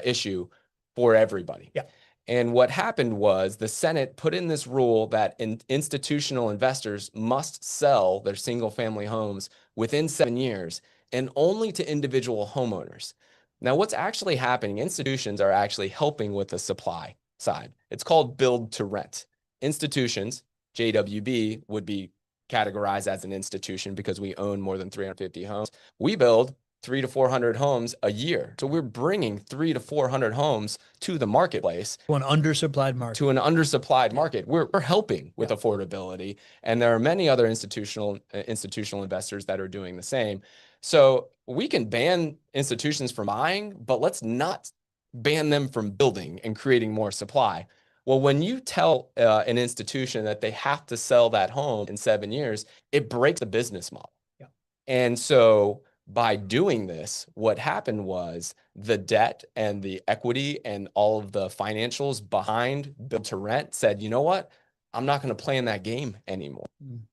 issue for everybody. Yeah. And what happened was the Senate put in this rule that institutional investors must sell their single family homes within 7 years and only to individual homeowners. Now, what's actually happening, institutions are actually helping with the supply side. It's called build to rent. Institutions, JWB, would be categorized as an institution because we own more than 350 homes. We build 300 to 400 homes a year. So we're bringing 300 to 400 homes to the marketplace. To an undersupplied market. To an undersupplied market. We're helping with affordability. And there are many other institutional investors that are doing the same. So we can ban institutions from buying, but let's not ban them from building and creating more supply. Well, when you tell an institution that they have to sell that home in 7 years, it breaks the business model. Yeah. And so by doing this, what happened was the debt and the equity and all of the financials behind build to rent said, you know what? I'm not going to play in that game anymore.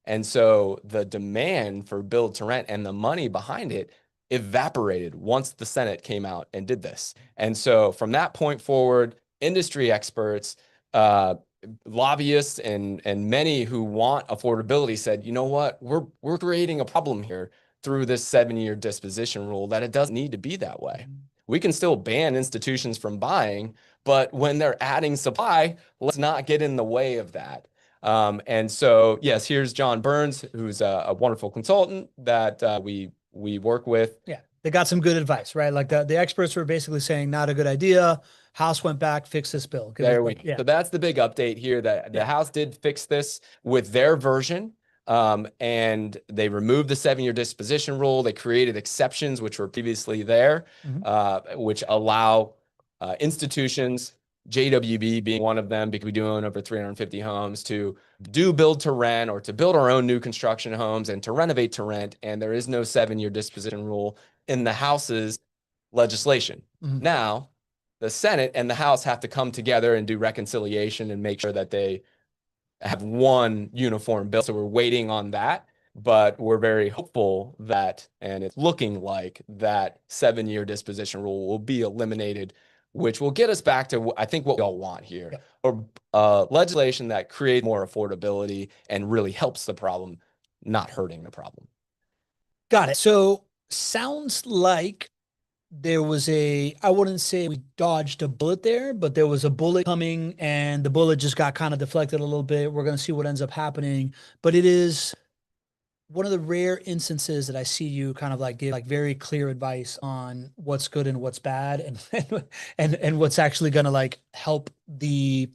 And so the demand for build to rent and the money behind it evaporated once the Senate came out and did this. And so from that point forward, industry experts, lobbyists, and many who want affordability said, you know what? We're creating a problem here through this 7-year disposition rule that it doesn't need to be that way. We can still ban institutions from buying, but when they're adding supply, let's not get in the way of that. And so, yes, here's John Burns, who's a wonderful consultant that we work with. Yeah, they got some good advice, right? Like the experts were basically saying, not a good idea. House went back, fix this bill. There we go. So that's the big update here, that the House did fix this with their version. And they removed the 7-year disposition rule. They created exceptions, which were previously there, which allow institutions, JWB being one of them, because we do own over 350 homes, to do build to rent or to build our own new construction homes and to renovate to rent. And there is no 7-year disposition rule in the House's legislation. Now, the Senate and the House have to come together and do reconciliation and make sure that they have one uniform bill. So we're waiting on that, but we're very hopeful that, and it's looking like that 7-year disposition rule will be eliminated, which will get us back to, I think, what we all want here, or legislation that creates more affordability and really helps the problem, not hurting the problem. Got it. So sounds like there was I wouldn't say we dodged a bullet there, but there was a bullet coming and the bullet just got kind of deflected a little bit. We're going to see what ends up happening, but it is one of the rare instances that I see you kind of like give like very clear advice on what's good and what's bad and what's actually going to like help the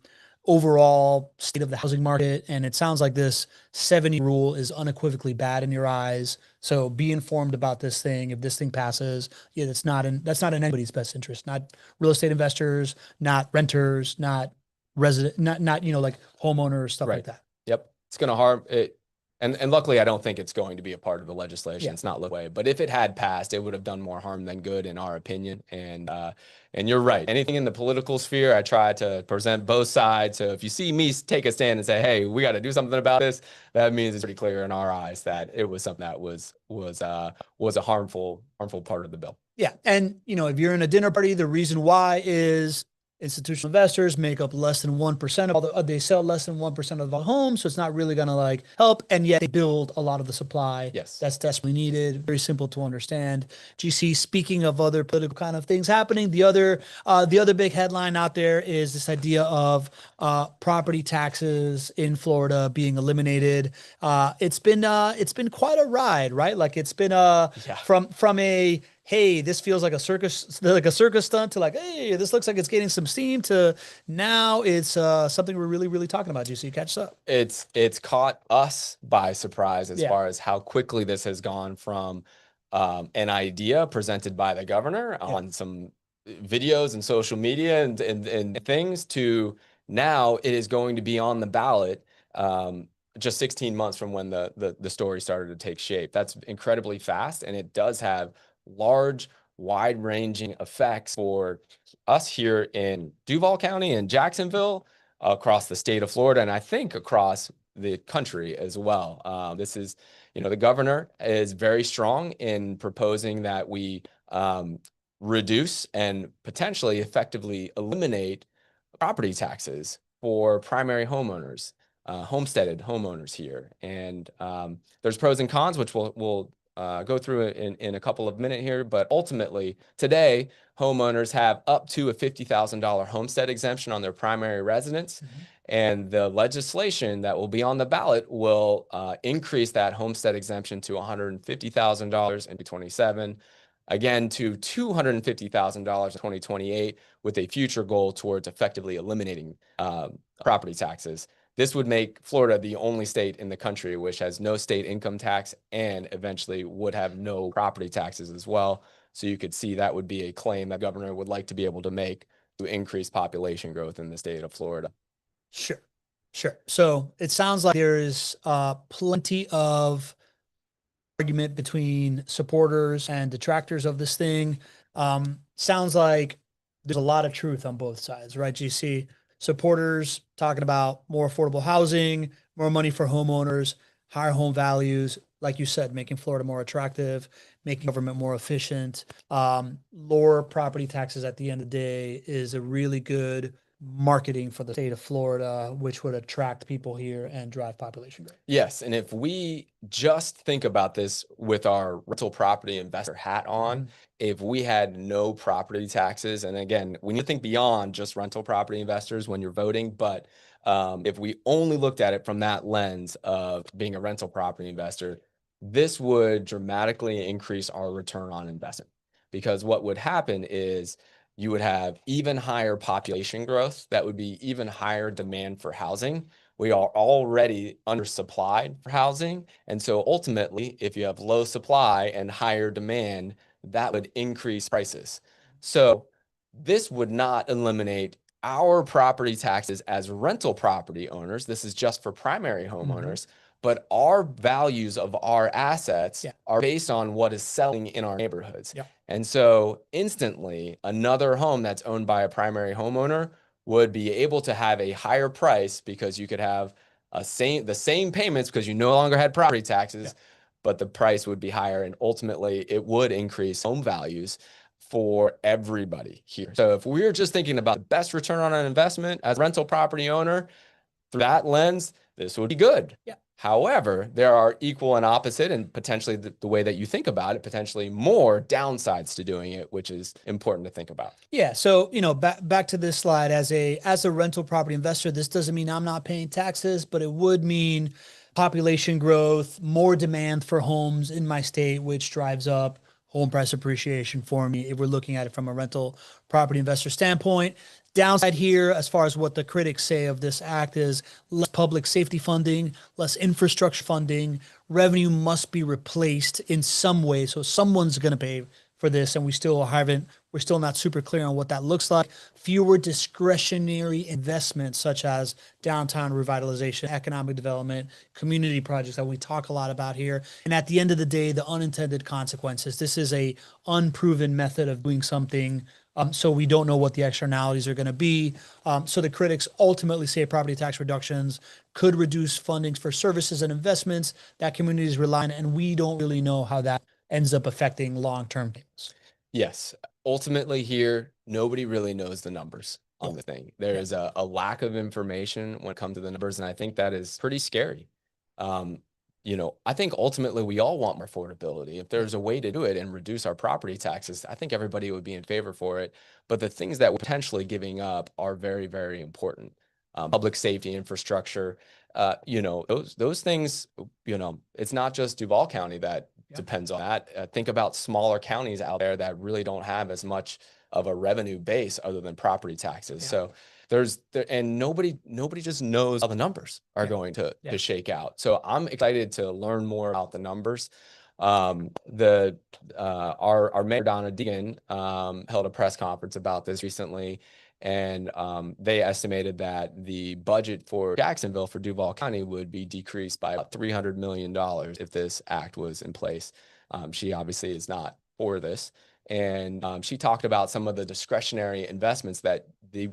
overall state of the housing market. And it sounds like this 7-year rule is unequivocally bad in your eyes. So be informed about this thing. If this thing passes, that's not in anybody's best interest, not real estate investors, not renters, not resident, not like homeowners, stuff like that. Yep. It's going to harm it. And luckily, I don't think it's going to be a part of the legislation. It's not the way. But if it had passed, it would have done more harm than good, in our opinion. And you're right. Anything in the political sphere, I try to present both sides. So if you see me take a stand and say, "Hey, we got to do something about this," that means it's pretty clear in our eyes that it was something that was a harmful part of the bill. Yeah, and if you're in a dinner party, the reason why is institutional investors make up less than 1% of all they sell less than 1% of the homes. So it's not really going to like help. And yet they build a lot of the supply. Yes. That's desperately needed. Very simple to understand. GC, speaking of other political kind of things happening, the other big headline out there is this idea of property taxes in Florida being eliminated. It's been quite a ride, right? Like it's been from a, hey, this feels like a circus stunt, to like, hey, this looks like it's getting some steam, to now it's something we're really, really talking about. GC, catch us up. It's caught us by surprise as far as how quickly this has gone from an idea presented by the governor on some videos and social media and things, to now it is going to be on the ballot just 16 months from when the story started to take shape. That's incredibly fast, and it does have large, wide-ranging effects for us here in Duval County and Jacksonville, across the state of Florida, and I think across the country as well. This is, the governor is very strong in proposing that we reduce and potentially effectively eliminate property taxes for primary homeowners, homesteaded homeowners here. And there's pros and cons, which we'll go through in a couple of minutes here. But ultimately, today, homeowners have up to a $50,000 homestead exemption on their primary residence. Mm-hmm. And the legislation that will be on the ballot will increase that homestead exemption to $150,000 in 2027, again to $250,000 in 2028, with a future goal towards effectively eliminating property taxes. This would make Florida the only state in the country which has no state income tax and eventually would have no property taxes as well. So you could see that would be a claim that governor would like to be able to make to increase population growth in the state of Florida. Sure. So it sounds like there is plenty of argument between supporters and detractors of this thing. Sounds like there's a lot of truth on both sides, right, GC? Supporters talking about more affordable housing, more money for homeowners, higher home values, like you said, making Florida more attractive, making government more efficient. Lower property taxes at the end of the day is a really good marketing for the state of Florida, which would attract people here and drive population growth. Yes, and if we just think about this with our rental property investor hat on, mm-hmm. if we had no property taxes, and again, we need to think beyond just rental property investors when you're voting, but if we only looked at it from that lens of being a rental property investor, this would dramatically increase our return on investment. Because what would happen is you would have even higher population growth. That would be even higher demand for housing. We are already undersupplied for housing. And so ultimately, if you have low supply and higher demand, that would increase prices. So this would not eliminate our property taxes as rental property owners. This is just for primary homeowners. Mm-hmm. But our values of our assets are based on what is selling in our neighborhoods. Yeah. And so instantly, another home that's owned by a primary homeowner would be able to have a higher price because you could have the same payments because you no longer had property taxes, but the price would be higher. And ultimately, it would increase home values for everybody here. So if we're just thinking about the best return on an investment as a rental property owner, through that lens, this would be good. Yeah. However, there are equal and opposite, and potentially the way that you think about it, potentially more downsides to doing it, which is important to think about. Yeah. So, back to this slide, as a rental property investor, this doesn't mean I'm not paying taxes, but it would mean population growth, more demand for homes in my state, which drives up home price appreciation for me if we're looking at it from a rental property investor standpoint. Downside here, as far as what the critics say of this act, is less public safety funding, less infrastructure funding. Revenue must be replaced in some way. So someone's going to pay for this, and we're still not super clear on what that looks like. Fewer discretionary investments such as downtown revitalization, economic development, community projects that we talk a lot about here. And at the end of the day, the unintended consequences. This is a unproven method of doing something. So we don't know what the externalities are going to be. So the critics ultimately say property tax reductions could reduce fundings for services and investments that communities rely on, and we don't really know how that ends up affecting long-term payments. Yes. Ultimately here, nobody really knows the numbers on the thing. There is a lack of information when it comes to the numbers, and I think that is pretty scary. I think ultimately we all want more affordability. If there's a way to do it and reduce our property taxes, I think everybody would be in favor for it. But the things that we're potentially giving up are very, very important. Public safety infrastructure, those things, it's not just Duval County that depends on that. Think about smaller counties out there that really don't have as much of a revenue base other than property taxes. So and nobody just knows how the numbers are going to shake out. So I'm excited to learn more about the numbers. Our mayor Donna Deegan held a press conference about this recently, and they estimated that the budget for Jacksonville for Duval County would be decreased by about $300 million if this act was in place. She obviously is not for this. And she talked about some of the discretionary investments that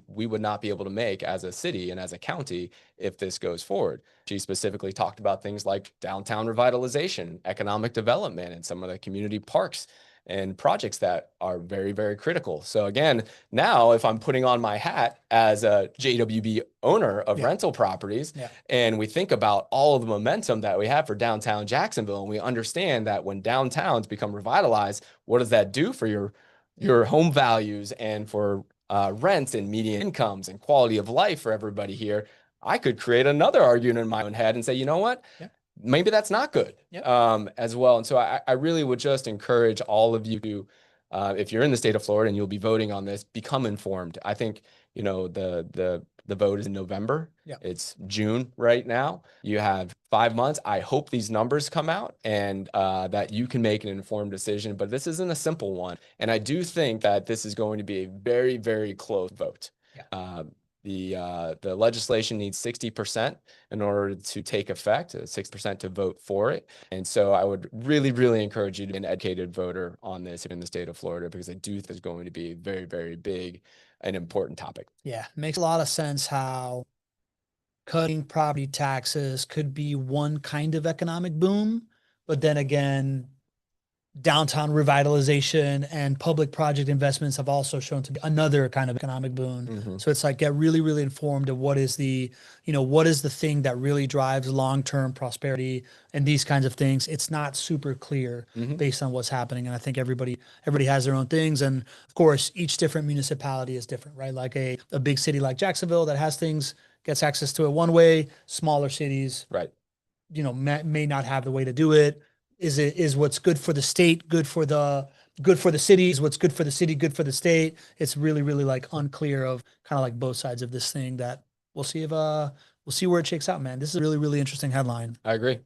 we would not be able to make as a city and as a county if this goes forward. She specifically talked about things like downtown revitalization, economic development, and some of the community parks and projects that are very, very critical. So again, now if I'm putting on my hat as a JWB owner of rental properties, and we think about all of the momentum that we have for downtown Jacksonville, and we understand that when downtowns become revitalized, what does that do for your home values and for rents and median incomes and quality of life for everybody here? I could create another argument in my own head and say, you know what? Maybe that's not good as well. And so I really would just encourage all of you to, if you're in the state of Florida and you'll be voting on this, become informed. I think, you know, the vote is in November. It's June right now. You have 5 months. I hope these numbers come out and that you can make an informed decision, but this isn't a simple one. And I do think that this is going to be a very, very close vote. The legislation needs 60% in order to take effect, 6% to vote for it. And so I would really, really encourage you to be an educated voter on this in the state of Florida, because I do think it's going to be a very, very big and important topic. Yeah, makes a lot of sense how cutting property taxes could be one kind of economic boom, but then again, downtown revitalization and public project investments have also shown to be another kind of economic boon. So it's like, get really, really informed of what is the, you know, what is the thing that really drives long-term prosperity and these kinds of things. It's not super clear based on what's happening. And I think everybody has their own things. And of course, each different municipality is different, right? Like a big city like Jacksonville that has things, gets access to it one way. Smaller cities, you know, may not have the way to do it. Is what's good for the state, good for the cities, what's good for the city, good for the state. It's really, really like unclear of kind of like both sides of this thing that we'll see if we'll see where it shakes out, man. This is a really, really interesting headline. I agree.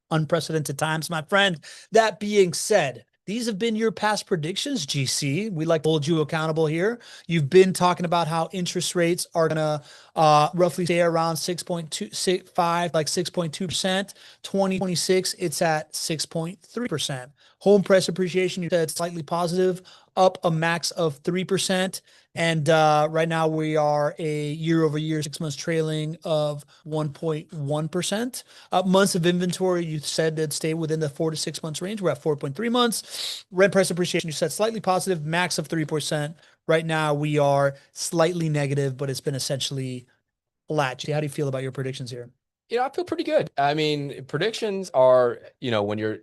Unprecedented times, my friend. That being said, these have been your past predictions, GC. We like to hold you accountable here. You've been talking about how interest rates are going to roughly stay around 6.25, like 6.2%. 2026, it's at 6.3%. Home price appreciation, you said slightly positive, up a max of 3%. And right now we are a year over year, 6 months trailing of 1.1%. Months of inventory, you said that stay within the 4 to 6 months range. We're at 4.3 months. Rent price appreciation, you said slightly positive, max of 3%. Right now we are slightly negative, but it's been essentially flat. How do you feel about your predictions here? You know, I feel pretty good. I mean, predictions are, you know, when you're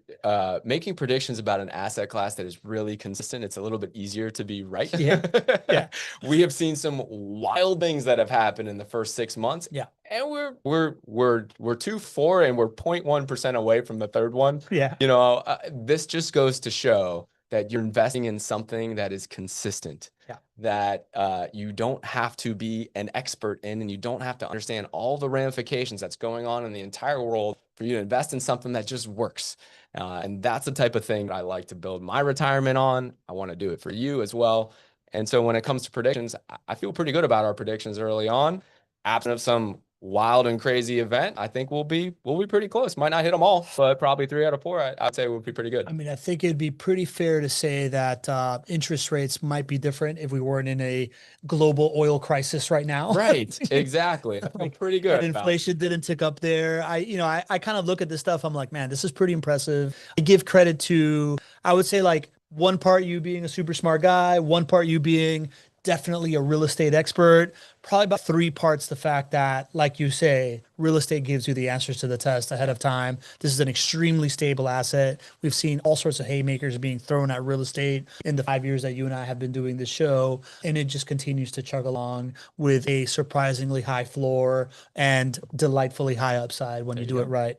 making predictions about an asset class that is really consistent, it's a little bit easier to be right. Yeah. We have seen some wild things that have happened in the first 6 months. Yeah. And we're 2.4 and we're 0.1% away from the third one. Yeah. You know, this just goes to show that you're investing in something that is consistent, that you don't have to be an expert in, and you don't have to understand all the ramifications that's going on in the entire world for you to invest in something that just works. And that's the type of thing I like to build my retirement on. I want to do it for you as well. And so when it comes to predictions, I feel pretty good about our predictions early on. Absent of some wild and crazy event, I think we'll be pretty close. Might not hit them all, but probably 3 out of 4. I'd say we'll be pretty good. I mean, I think it'd be pretty fair to say that interest rates might be different if we weren't in a global oil crisis right now. Right. Exactly. I feel pretty good. And inflation didn't tick up there. I kind of look at this stuff. I'm like, man, this is pretty impressive. I give credit to, I would say, like, one part you being a super smart guy, one part you being definitely a real estate expert, probably about 3 parts the fact that, like you say, real estate gives you the answers to the test ahead of time. This is an extremely stable asset. We've seen all sorts of haymakers being thrown at real estate in the 5 years that you and I have been doing this show, and it just continues to chug along with a surprisingly high floor and delightfully high upside when you do it right.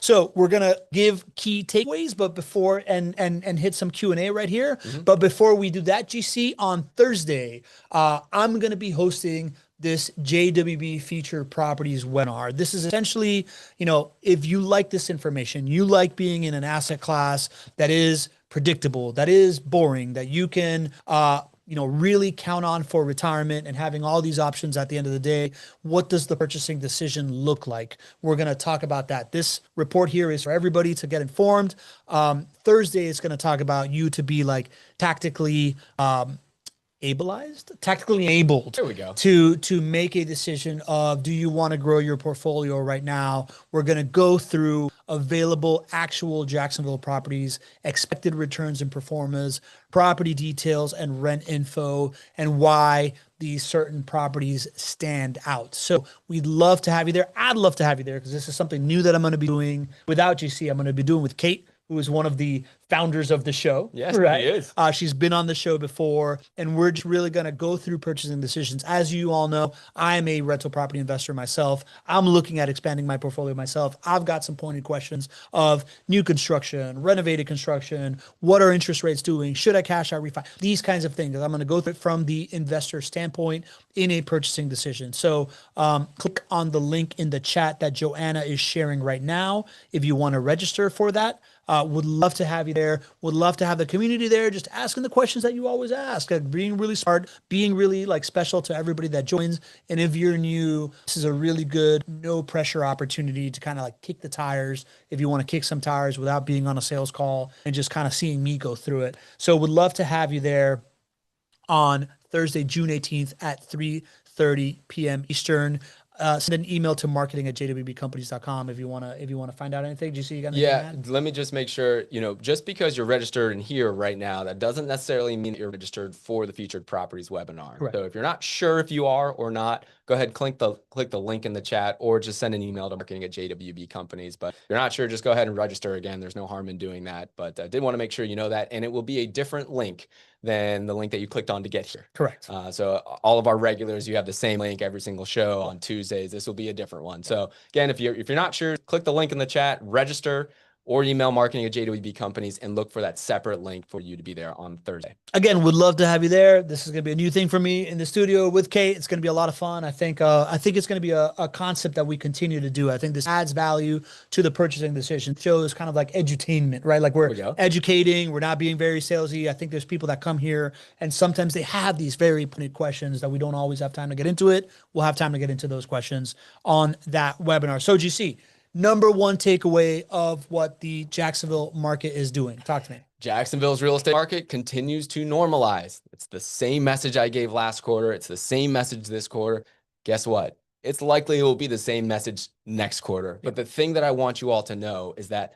So we're going to give key takeaways, but before and hit some Q&A right here. But before we do that, GC, on Thursday, I'm going to be hosting this JWB Featured Properties webinar. This is essentially, you know, if you like this information, you like being in an asset class that is predictable, that is boring, that you can, you know, really count on for retirement and having all these options at the end of the day, what does the purchasing decision look like? We're going to talk about that. This report here is for everybody to get informed. Thursday is going to talk about you to be like tactically tactically enabled There we go. to make a decision of, do you want to grow your portfolio right now? We're going to go through available actual Jacksonville properties, expected returns and performance, property details and rent info, and why these certain properties stand out. So we'd love to have you there. I'd love to have you there because this is something new that I'm going to be doing without GC. I'm going to be doing with Kate, who is one of the founders of the show. Yes, right? She is. She's been on the show before, and we're just really going to go through purchasing decisions. As you all know, I'm a rental property investor myself. I'm looking at expanding my portfolio myself. I've got some pointed questions of new construction, renovated construction, what are interest rates doing? Should I cash out, refi? These kinds of things. I'm going to go through it from the investor standpoint in a purchasing decision. So click on the link in the chat that Joanna is sharing right now if you want to register for that. Would love to have you there. Would love to have the community there, just asking the questions that you always ask, being really smart, being really like special to everybody that joins. And if you're new, this is a really good, no pressure opportunity to kind of like kick the tires if you want to kick some tires without being on a sales call and just kind of seeing me go through it. So would love to have you there on Thursday, June 18th at 3:30 p.m. Eastern. Send an email to marketing@jwbcompanies.com if you want to find out anything. Do you see you got anything to add? Let me just make sure, just because you're registered in here right now, that doesn't necessarily mean that you're registered for the Featured Properties webinar. Correct. So if you're not sure if you are or not, go ahead and click the link in the chat, or just send an email to marketing@JWB Companies. But if you're not sure, just go ahead and register. Again, there's no harm in doing that, but I did want to make sure you know that, and it will be a different link than the link that you clicked on to get here. Correct. So all of our regulars, you have the same link every single show on Tuesdays. This will be a different one. So again, if you're not sure, click the link in the chat, register, or email marketing@JWB Companies and look for that separate link for you to be there on Thursday. Again, would love to have you there. This is going to be a new thing for me in the studio with Kate. It's going to be a lot of fun. I think it's going to be a concept that we continue to do. I think this adds value to the purchasing decision. Shows kind of like edutainment, right? Like we're educating. We're not being very salesy. I think there's people that come here and sometimes they have these very pointed questions that we don't always have time to get into it. We'll have time to get into those questions on that webinar. So GC, number one takeaway of what the Jacksonville market is doing. Talk to me. Jacksonville's real estate market continues to normalize. It's the same message I gave last quarter. It's the same message this quarter. Guess what? It's likely it will be the same message next quarter. But the thing that I want you all to know is that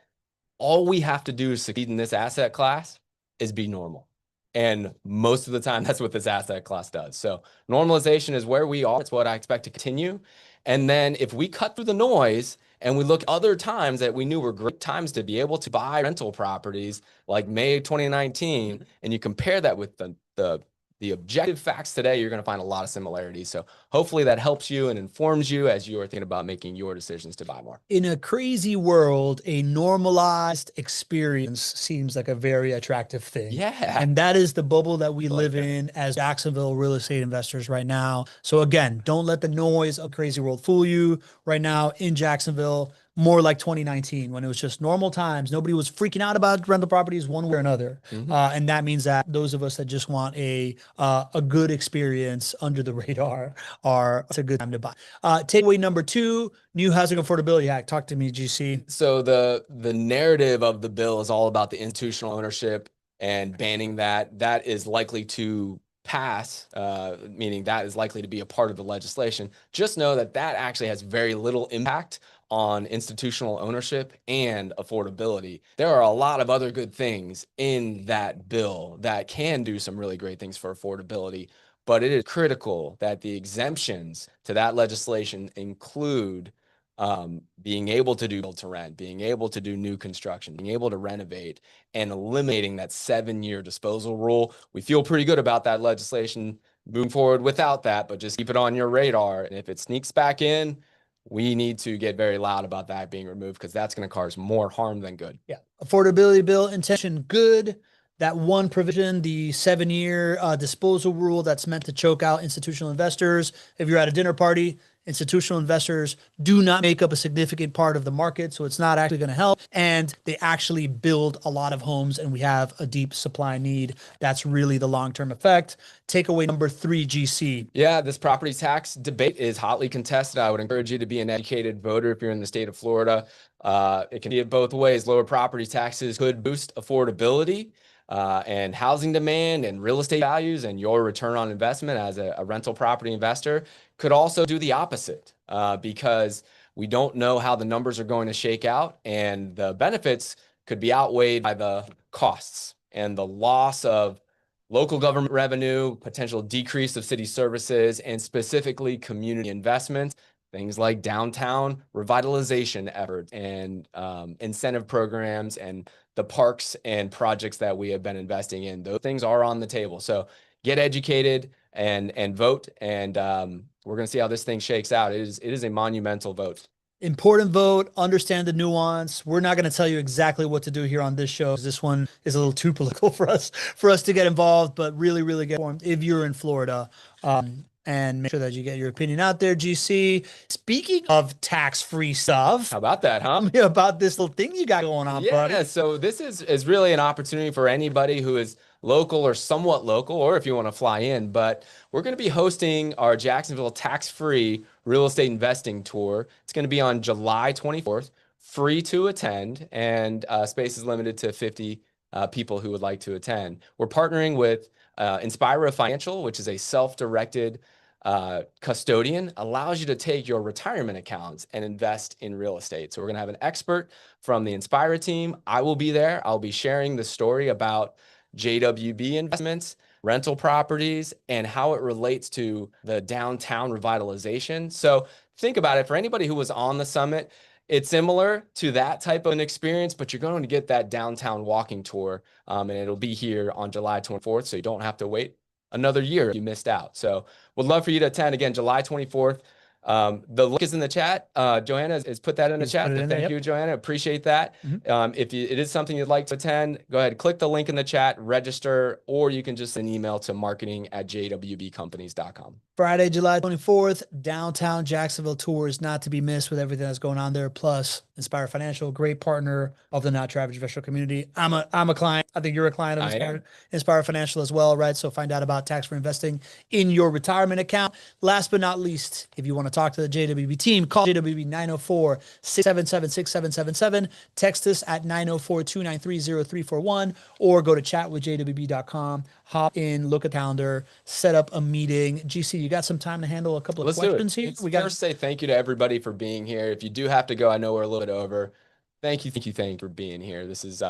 all we have to do to succeed in this asset class is be normal. And most of the time, that's what this asset class does. So normalization is where we are. It's what I expect to continue. And then if we cut through the noise and we look other times that we knew were great times to be able to buy rental properties like May 2019, and you compare that with the objective facts today, you're going to find a lot of similarities. So hopefully that helps you and informs you as you are thinking about making your decisions to buy more. In a crazy world, a normalized experience seems like a very attractive thing. Yeah. And that is the bubble that we live in as Jacksonville real estate investors right now. So again, don't let the noise of crazy world fool you. Right now in Jacksonville, more like 2019 when it was just normal times. Nobody was freaking out about rental properties one way or another. And that means that those of us that just want a good experience under the radar it's a good time to buy. Takeaway number two, new housing affordability act. Talk to me, GC. So the narrative of the bill is all about the institutional ownership and banning that. That is likely to pass, meaning that is likely to be a part of the legislation. Just know that that actually has very little impact on institutional ownership and affordability. There are a lot of other good things in that bill that can do some really great things for affordability, but it is critical that the exemptions to that legislation include being able to do build to rent, being able to do new construction, being able to renovate, and eliminating that 7-year disposal rule. We feel pretty good about that legislation moving forward without that, but just keep it on your radar. And if it sneaks back in, we need to get very loud about that being removed because that's going to cause more harm than good. Yeah. Affordability bill intention good. That one provision, the 7-year disposal rule that's meant to choke out institutional investors. If you're at a dinner party, institutional investors do not make up a significant part of the market, so it's not actually going to help. And they actually build a lot of homes, and we have a deep supply need. That's really the long-term effect. Takeaway number 3, GC. Yeah, this property tax debate is hotly contested. I would encourage you to be an educated voter if you're in the state of Florida. It can be both ways. Lower property taxes could boost affordability. and housing demand and real estate values and your return on investment as a rental property investor could also do the opposite because we don't know how the numbers are going to shake out, and the benefits could be outweighed by the costs and the loss of local government revenue, potential decrease of city services, and specifically community investments, things like downtown revitalization efforts and incentive programs and the parks and projects that we have been investing in. Those things are on the table. So get educated and vote. And we're going to see how this thing shakes out. It is a monumental vote. Important vote, understand the nuance. We're not going to tell you exactly what to do here on this show. This one is a little too political for us to get involved, but really, really get informed if you're in Florida. And make sure that you get your opinion out there, GC. Speaking of tax-free stuff. How about that, huh? Tell me about this little thing you got going on, buddy. Yeah, so this is really an opportunity for anybody who is local or somewhat local, or if you want to fly in. But we're going to be hosting our Jacksonville tax-free real estate investing tour. It's going to be on July 24th, free to attend, and space is limited to 50 people who would like to attend. We're partnering with Inspira Financial, which is a self-directed custodian, allows you to take your retirement accounts and invest in real estate. So we're going to have an expert from the Inspira team. I will be there. I'll be sharing the story about JWB investments, rental properties, and how it relates to the downtown revitalization. So think about it. For anybody who was on the summit, it's similar to that type of an experience, but you're going to get that downtown walking tour, and it'll be here on July 24th, so you don't have to wait another year if you missed out. So would love for you to attend again, July 24th. The link is in the chat. Joanna has put that in the chat. Thank you, Joanna. Appreciate that. If it is something you'd like to attend, go ahead, click the link in the chat, register, or you can just send an email to marketing@jwbcompanies.com. Friday, July 24th, downtown Jacksonville tour is not to be missed with everything that's going on there. Plus, Inspira Financial, great partner of the Not Your Average Investor community. I'm a client. I think you're a client of Inspira Financial as well, right? So find out about tax-free investing in your retirement account. Last but not least, if you want to talk to the JWB team, call JWB 904-677-6777. Text us at 904-293-0341 or go to chatwithjwb.com. Hop in, look at the calendar, set up a meeting. GC, you got some time to handle a couple of questions here? We got to say thank you to everybody for being here. If you do have to go, I know we're a little bit over. Thank you for being here. This is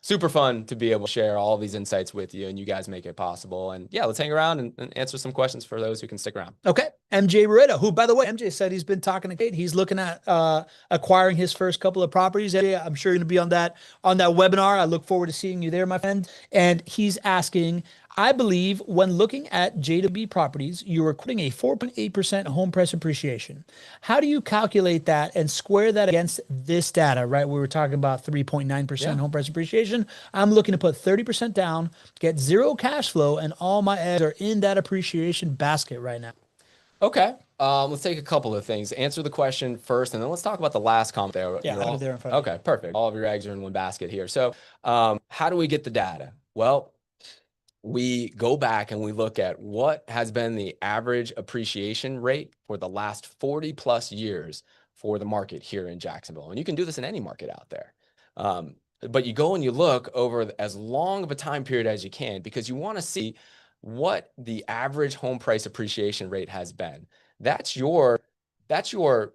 super fun to be able to share all these insights with you, and you guys make it possible. And yeah, let's hang around and answer some questions for those who can stick around. Okay. MJ Rita, who, by the way, MJ said he's been talking to Kate. He's looking at acquiring his first couple of properties. I'm sure you're going to be on that webinar. I look forward to seeing you there, my friend. And he's asking, I believe when looking at JWB properties, you are quoting a 4.8% home price appreciation. How do you calculate that and square that against this data, right? We were talking about 3.9% home price appreciation. I'm looking to put 30% down, get zero cash flow, and all my eggs are in that appreciation basket right now. Okay. Let's take a couple of things. Answer the question first, and then let's talk about the last comment there. Yeah, I have it there in front of me. Okay, perfect. All of your eggs are in one basket here. So how do we get the data? Well, we go back and we look at what has been the average appreciation rate for the last 40 plus years for the market here in Jacksonville. And you can do this in any market out there. But you go and you look over as long of a time period as you can, because you want to see what the average home price appreciation rate has been. That's your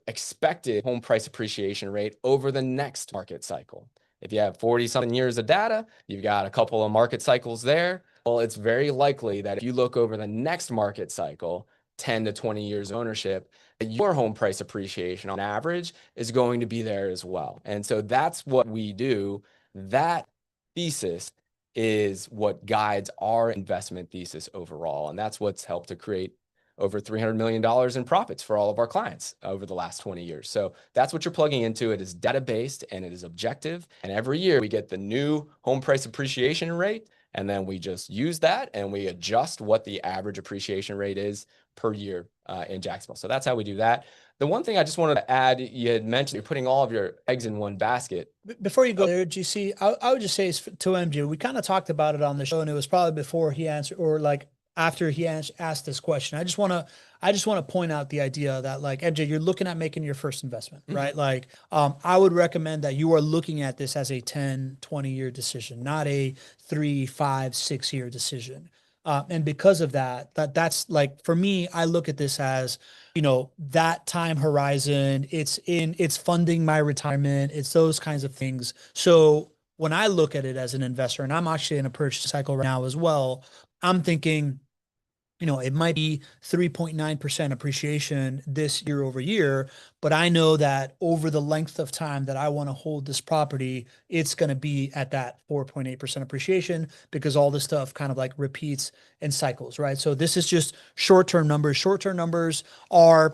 expected home price appreciation rate over the next market cycle. If you have 40-something years of data, you've got a couple of market cycles there. Well, it's very likely that if you look over the next market cycle, 10 to 20 years of ownership, your home price appreciation on average is going to be there as well. And so that's what we do. That thesis is what guides our investment thesis overall. And that's what's helped to create over $300 million in profits for all of our clients over the last 20 years. So that's what you're plugging into. It is data-based and it is objective. And every year we get the new home price appreciation rate, and then we just use that and we adjust what the average appreciation rate is per year in Jacksonville. So that's how we do that. The one thing I just wanted to add, you had mentioned you're putting all of your eggs in one basket. Before you go there, GC, I would just say to MJ, we kind of talked about it on the show, and it was probably before he answered, or like after he asked this question, I just want to point out the idea that, like, MJ, you're looking at making your first investment, right? Like, I would recommend that you are looking at this as a 10, 20-year decision, not a 3, 5, 6-year decision. And because of that's like, for me, I look at this as, that time horizon. It's funding my retirement. It's those kinds of things. So when I look at it as an investor, and I'm actually in a purchase cycle right now as well, I'm thinking, it might be 3.9% appreciation this year over year, but I know that over the length of time that I want to hold this property, it's going to be at that 4.8% appreciation, because all this stuff kind of like repeats and cycles, right? So this is just short-term numbers. Short-term numbers are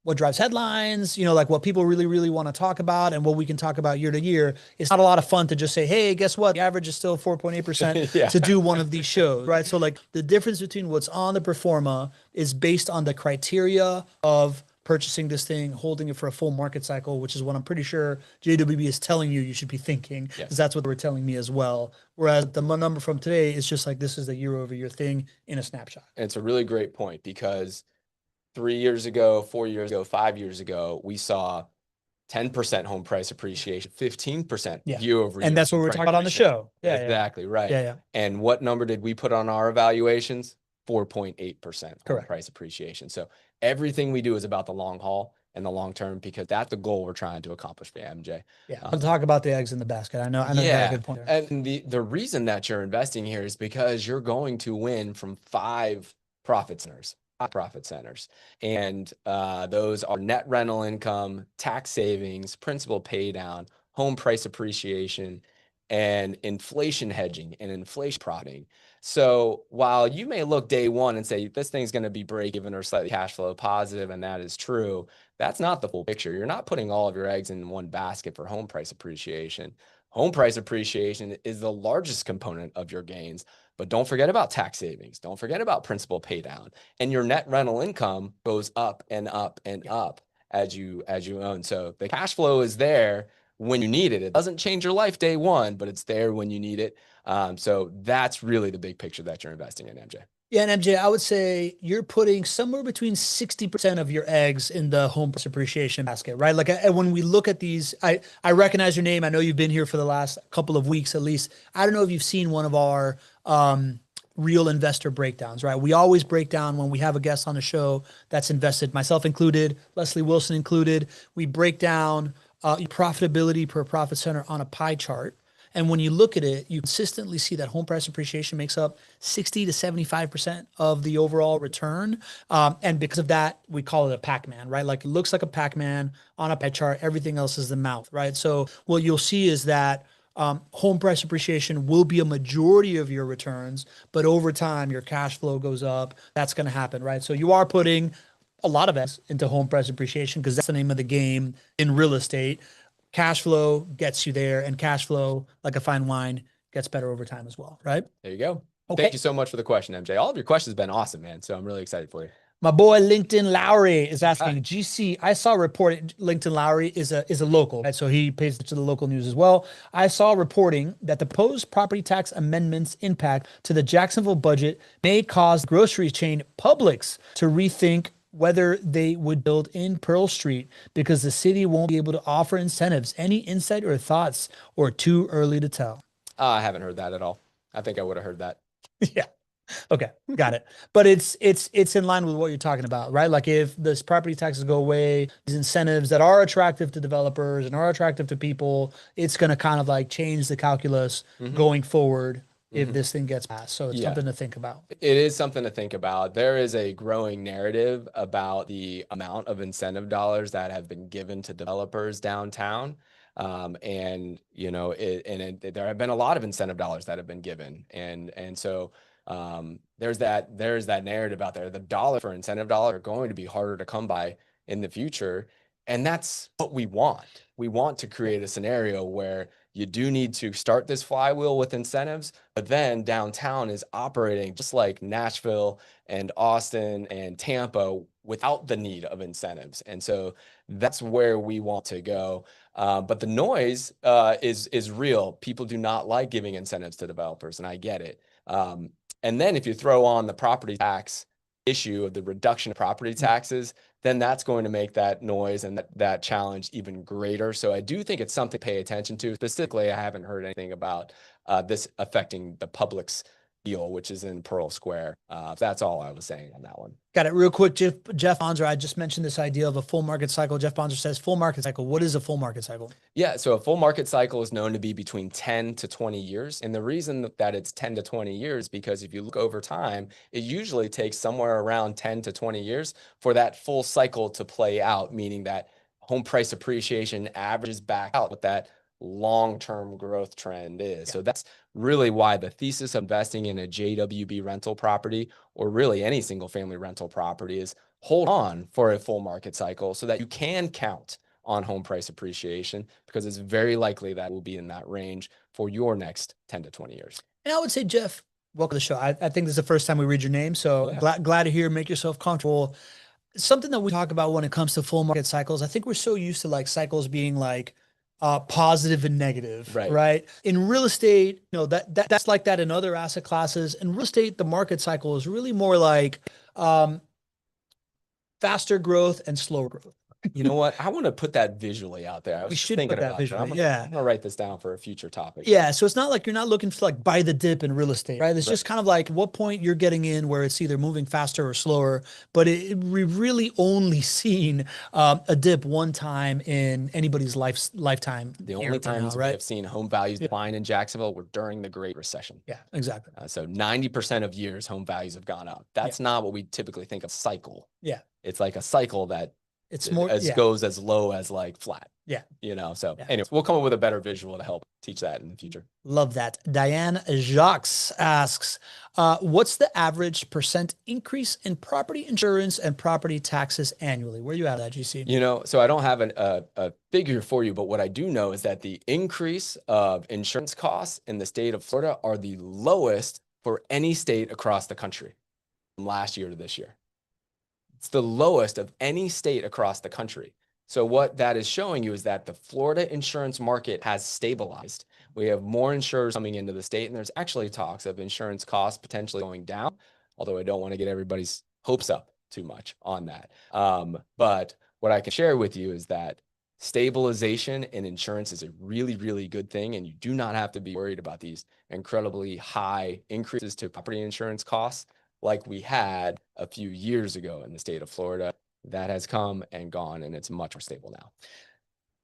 what drives headlines, like what people really, really want to talk about and what we can talk about year to year. It's not a lot of fun to just say, hey, guess what? The average is still 4.8% Yeah. to do one of these shows, right? So like the difference between what's on the pro forma is based on the criteria of purchasing this thing, holding it for a full market cycle, which is what I'm pretty sure JWB is telling you should be thinking, because that's what they were telling me as well. Whereas the number from today is just like, this is the year over year thing in a snapshot. And it's a really great point, because 3 years ago, 4 years ago, 5 years ago, we saw 10% home price appreciation, 15% year over year. And that's what we're talking about on the show. Yeah, exactly. Right. Yeah. And what number did we put on our evaluations? 4.8% home price appreciation. So everything we do is about the long haul and the long term, because that's the goal we're trying to accomplish for MJ. Yeah. I'll talk about the eggs in the basket. I know you got a good point there. And the reason that you're investing here is because you're going to win from 5 profit centers. And those are net rental income, tax savings, principal pay down, home price appreciation, and inflation hedging and inflation profiting. So while you may look day one and say this thing's going to be break even or slightly cash flow positive, and that is true, that's not the full picture. You're not putting all of your eggs in one basket for home price appreciation. Home price appreciation is the largest component of your gains, but don't forget about tax savings. Don't forget about principal pay down, and your net rental income goes up and up and up as you own. So the cash flow is there when you need it. It doesn't change your life day one, but it's there when you need it. So that's really the big picture that you're investing in, MJ. Yeah, and MJ, I would say you're putting somewhere between 60% of your eggs in the home price appreciation basket, right? Like when we look at these, I recognize your name. I know you've been here for the last couple of weeks at least. I don't know if you've seen one of our real investor breakdowns, right? We always break down when we have a guest on the show that's invested, myself included, Leslie Wilson included. We break down profitability per profit center on a pie chart. And when you look at it, you consistently see that home price appreciation makes up 60 to 75% of the overall return. And because of that, we call it a Pac-Man, right? Like it looks like a Pac-Man on a pie chart. Everything else is the mouth, right? So what you'll see is that home price appreciation will be a majority of your returns, but over time, your cash flow goes up. That's going to happen, right? So you are putting a lot of eggs into home price appreciation, because that's the name of the game in real estate. Cash flow gets you there, and cash flow, like a fine wine, gets better over time as well, right? There you go. Okay. Thank you so much for the question, MJ. All of your questions have been awesome, man. So I'm really excited for you. My boy LinkedIn Lowry is asking, GC, I saw a report, LinkedIn Lowry is a local, right? So he pays to the local news as well. I saw reporting that the proposed property tax amendments impact to the Jacksonville budget may cause grocery chain Publix to rethink whether they would build in Pearl Street because the city won't be able to offer incentives. Any insight or thoughts, or too early to tell? I haven't heard that at all. I think I would have heard that. Yeah. Okay, got it. But it's in line with what you're talking about, right? Like if this property taxes go away, these incentives that are attractive to developers and are attractive to people, it's going to kind of like change the calculus going forward if this thing gets passed. So it's something to think about. It is something to think about. There is a growing narrative about the amount of incentive dollars that have been given to developers downtown. And there have been a lot of incentive dollars that have been given. And so there's that narrative out there. The dollar for incentive dollars are going to be harder to come by in the future. And that's what we want. We want to create a scenario where you do need to start this flywheel with incentives, but then downtown is operating just like Nashville and Austin and Tampa without the need of incentives. And so that's where we want to go. But the noise is real. People do not like giving incentives to developers, and I get it. And then if you throw on the property tax issue of the reduction of property taxes, then that's going to make that noise and that challenge even greater. So I do think it's something to pay attention to. Specifically, I haven't heard anything about this affecting the Publix deal, which is in Pearl Square. That's all I was saying on that one. Got it. Real quick, Jeff Bonser, I just mentioned this idea of a full market cycle. Jeff Bonser says full market cycle. What is a full market cycle? Yeah, so a full market cycle is known to be between 10 to 20 years. And the reason that it's 10 to 20 years, because if you look over time, it usually takes somewhere around 10 to 20 years for that full cycle to play out, meaning that home price appreciation averages back out what that long-term growth trend is. So that's really why the thesis of investing in a JWB rental property, or really any single family rental property, is hold on for a full market cycle so that you can count on home price appreciation, because it's very likely that will be in that range for your next 10 to 20 years. And I would say, Jeff, welcome to the show. I think this is the first time we read your name, so glad to hear. Make yourself comfortable. Something that we talk about when it comes to full market cycles, I think we're so used to like cycles being like positive and negative, right? In real estate, you know, that's like that in other asset classes. In real estate, the market cycle is really more like faster growth and slower growth. You know what? I want to put that visually out there. I was We should thinking put that about visually. I'm gonna write this down for a future topic. Yeah. So it's not like you're not looking to like buy the dip in real estate, right? It's just kind of like what point you're getting in where it's either moving faster or slower. But we've really only seen a dip one time in anybody's lifetime. The only times we have seen home values decline in Jacksonville were during the Great Recession. Yeah, exactly. So 90% of years home values have gone up. That's not what we typically think of cycle. Yeah. It's like a cycle that it's more goes as low as like flat. Yeah. You know, so anyways, we'll come up with a better visual to help teach that in the future. Love that. Diane Jacques asks, what's the average % increase in property insurance and property taxes annually? Where are you at that, GC? You know, so I don't have a figure for you, but what I do know is that the increase of insurance costs in the state of Florida are the lowest for any state across the country from last year to this year. It's the lowest of any state across the country. So what that is showing you is that the Florida insurance market has stabilized. We have more insurers coming into the state, and there's actually talks of insurance costs potentially going down, although I don't want to get everybody's hopes up too much on that. But what I can share with you is that stabilization in insurance is a really, really good thing, and you do not have to be worried about these incredibly high increases to property insurance costs like we had a few years ago in the state of Florida. That has come and gone, and it's much more stable now.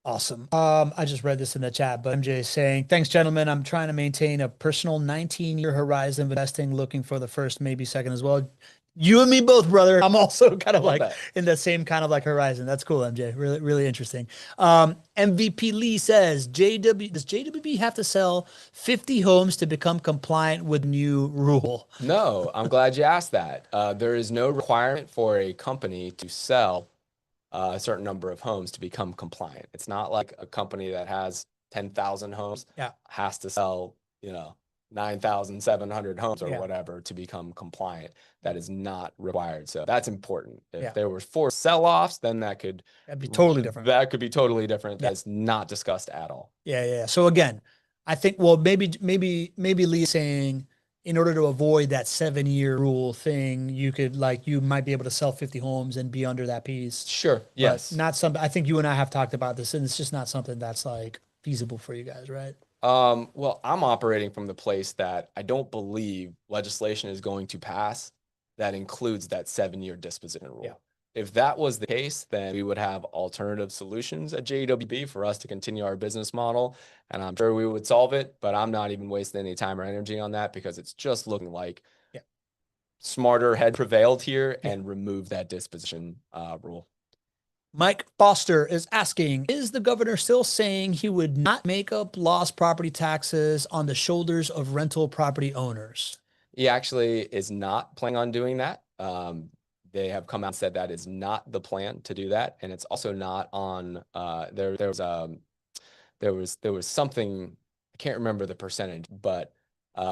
Awesome. I just read this in the chat, but MJ is saying, thanks, gentlemen. I'm trying to maintain a personal 19-year horizon of investing, looking for the first, maybe second as well. You and me both, brother. I'm also kind of like in the same kind of like horizon. That's cool, MJ. Really, really interesting. MVP Lee says, does JWB have to sell 50 homes to become compliant with new rule? No, I'm glad you asked that. There is no requirement for a company to sell a certain number of homes to become compliant. It's not like a company that has 10,000 homes has to sell, 9,700 homes or whatever to become compliant. That is not required. So that's important. If there were forced sell-offs, then that'd be totally different. That could be totally different. That's not discussed at all. Yeah. So again, I think, well, maybe Lee is saying in order to avoid that 7-year rule thing, you might be able to sell 50 homes and be under that piece. Sure. Yes. Not something, I think you and I have talked about this, and it's just not something that's like feasible for you guys, right? Well, I'm operating from the place that I don't believe legislation is going to pass that includes that 7-year disposition rule. Yeah. If that was the case, then we would have alternative solutions at JWB for us to continue our business model. And I'm sure we would solve it, but I'm not even wasting any time or energy on that because it's just looking like smarter head prevailed here and removed that disposition rule. Mike Foster is asking, is the governor still saying he would not make up lost property taxes on the shoulders of rental property owners? He actually is not planning on doing that. They have come out and said that is not the plan to do that. And it's also not on, there was something, I can't remember the percentage, but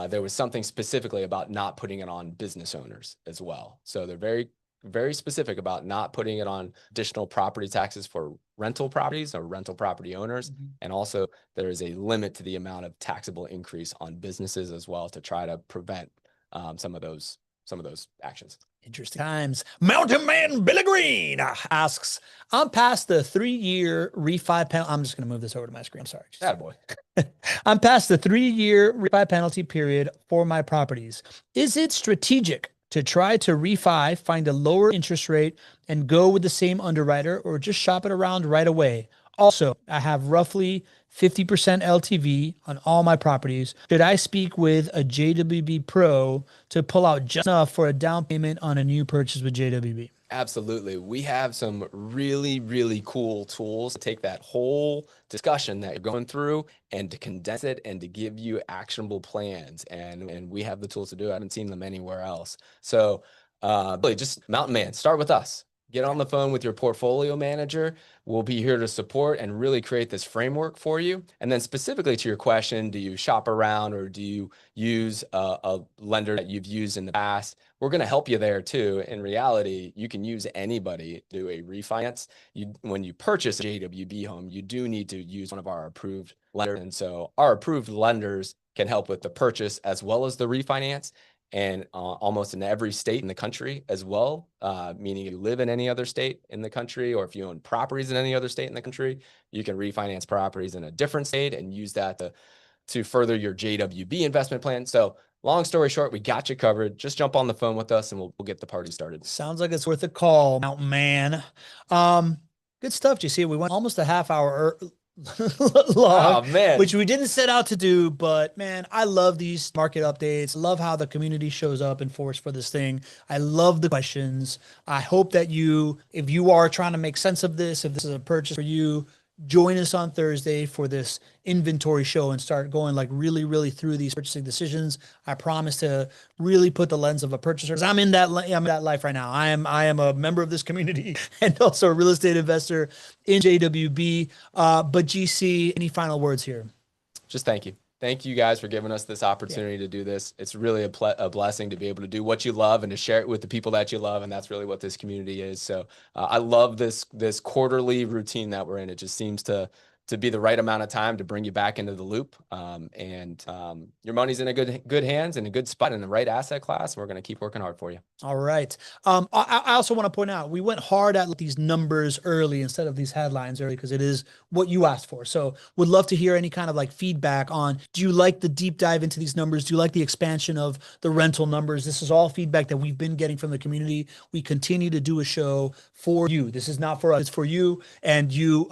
there was something specifically about not putting it on business owners as well. So they're very, very specific about not putting it on additional property taxes for rental properties or rental property owners. And also there is a limit to the amount of taxable increase on businesses as well to try to prevent some of those actions. Interesting times. Mountain Man Billy Green asks, I'm past the 3-year refi penalty. I'm just going to move this over to my screen. I'm sorry. Attaboy. I'm past the 3-year refi penalty period for my properties. Is it strategic to try to refi, find a lower interest rate, and go with the same underwriter, or just shop it around right away? Also, I have roughly 50% LTV on all my properties. Should I speak with a JWB Pro to pull out just enough for a down payment on a new purchase with JWB? Absolutely. We have some really, really cool tools to take that whole discussion that you're going through and to condense it and to give you actionable plans. And we have the tools to do it. I haven't seen them anywhere else. So really just Mountain Man, start with us. Get on the phone with your portfolio manager. We'll be here to support and really create this framework for you. And then specifically to your question, do you shop around or do you use a lender that you've used in the past? We're going to help you there too. In reality, you can use anybody to do a refinance. When you purchase a JWB home, you do need to use one of our approved lenders. And so our approved lenders can help with the purchase as well as the refinance. And almost in every state in the country as well, meaning if you live in any other state in the country, or if you own properties in any other state in the country, you can refinance properties in a different state and use that to further your JWB investment plan. So long story short, we got you covered. Just jump on the phone with us and we'll get the party started. Sounds like it's worth a call, Mountain Man. Good stuff, JC. We went almost a half hour long, which we didn't set out to do, but man, I love these market updates. Love how the community shows up in force for this thing. I love the questions. I hope that if you are trying to make sense of this, if this is a purchase for you, join us on Thursday for this inventory show and start going like really, really through these purchasing decisions. I promise to really put the lens of a purchaser. I'm in that life right now. I am a member of this community and also a real estate investor in JWB. But GC, any final words here? Just thank you. Thank you guys for giving us this opportunity to do this. It's really a blessing to be able to do what you love and to share it with the people that you love. And that's really what this community is. So I love this quarterly routine that we're in. It just seems to be the right amount of time to bring you back into the loop. Your money's in a good hands and a good spot in the right asset class. We're going to keep working hard for you. All right. I also want to point out, we went hard at these numbers early instead of these headlines early because it is what you asked for. So would love to hear any kind of like feedback on, do you like the deep dive into these numbers? Do you like the expansion of the rental numbers? This is all feedback that we've been getting from the community. We continue to do a show for you. This is not for us, it's for you. And you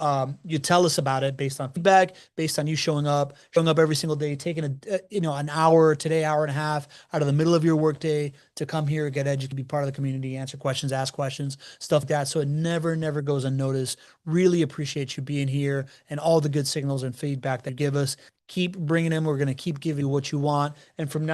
tell us about it based on feedback, based on you showing up every single day, taking an hour today, hour and a half out of the middle of your workday to come here, get educated, be part of the community, answer questions, ask questions, stuff like that. So it never goes unnoticed. Really appreciate you being here and all the good signals and feedback that you give us. Keep bringing them. We're going to keep giving you what you want. And from now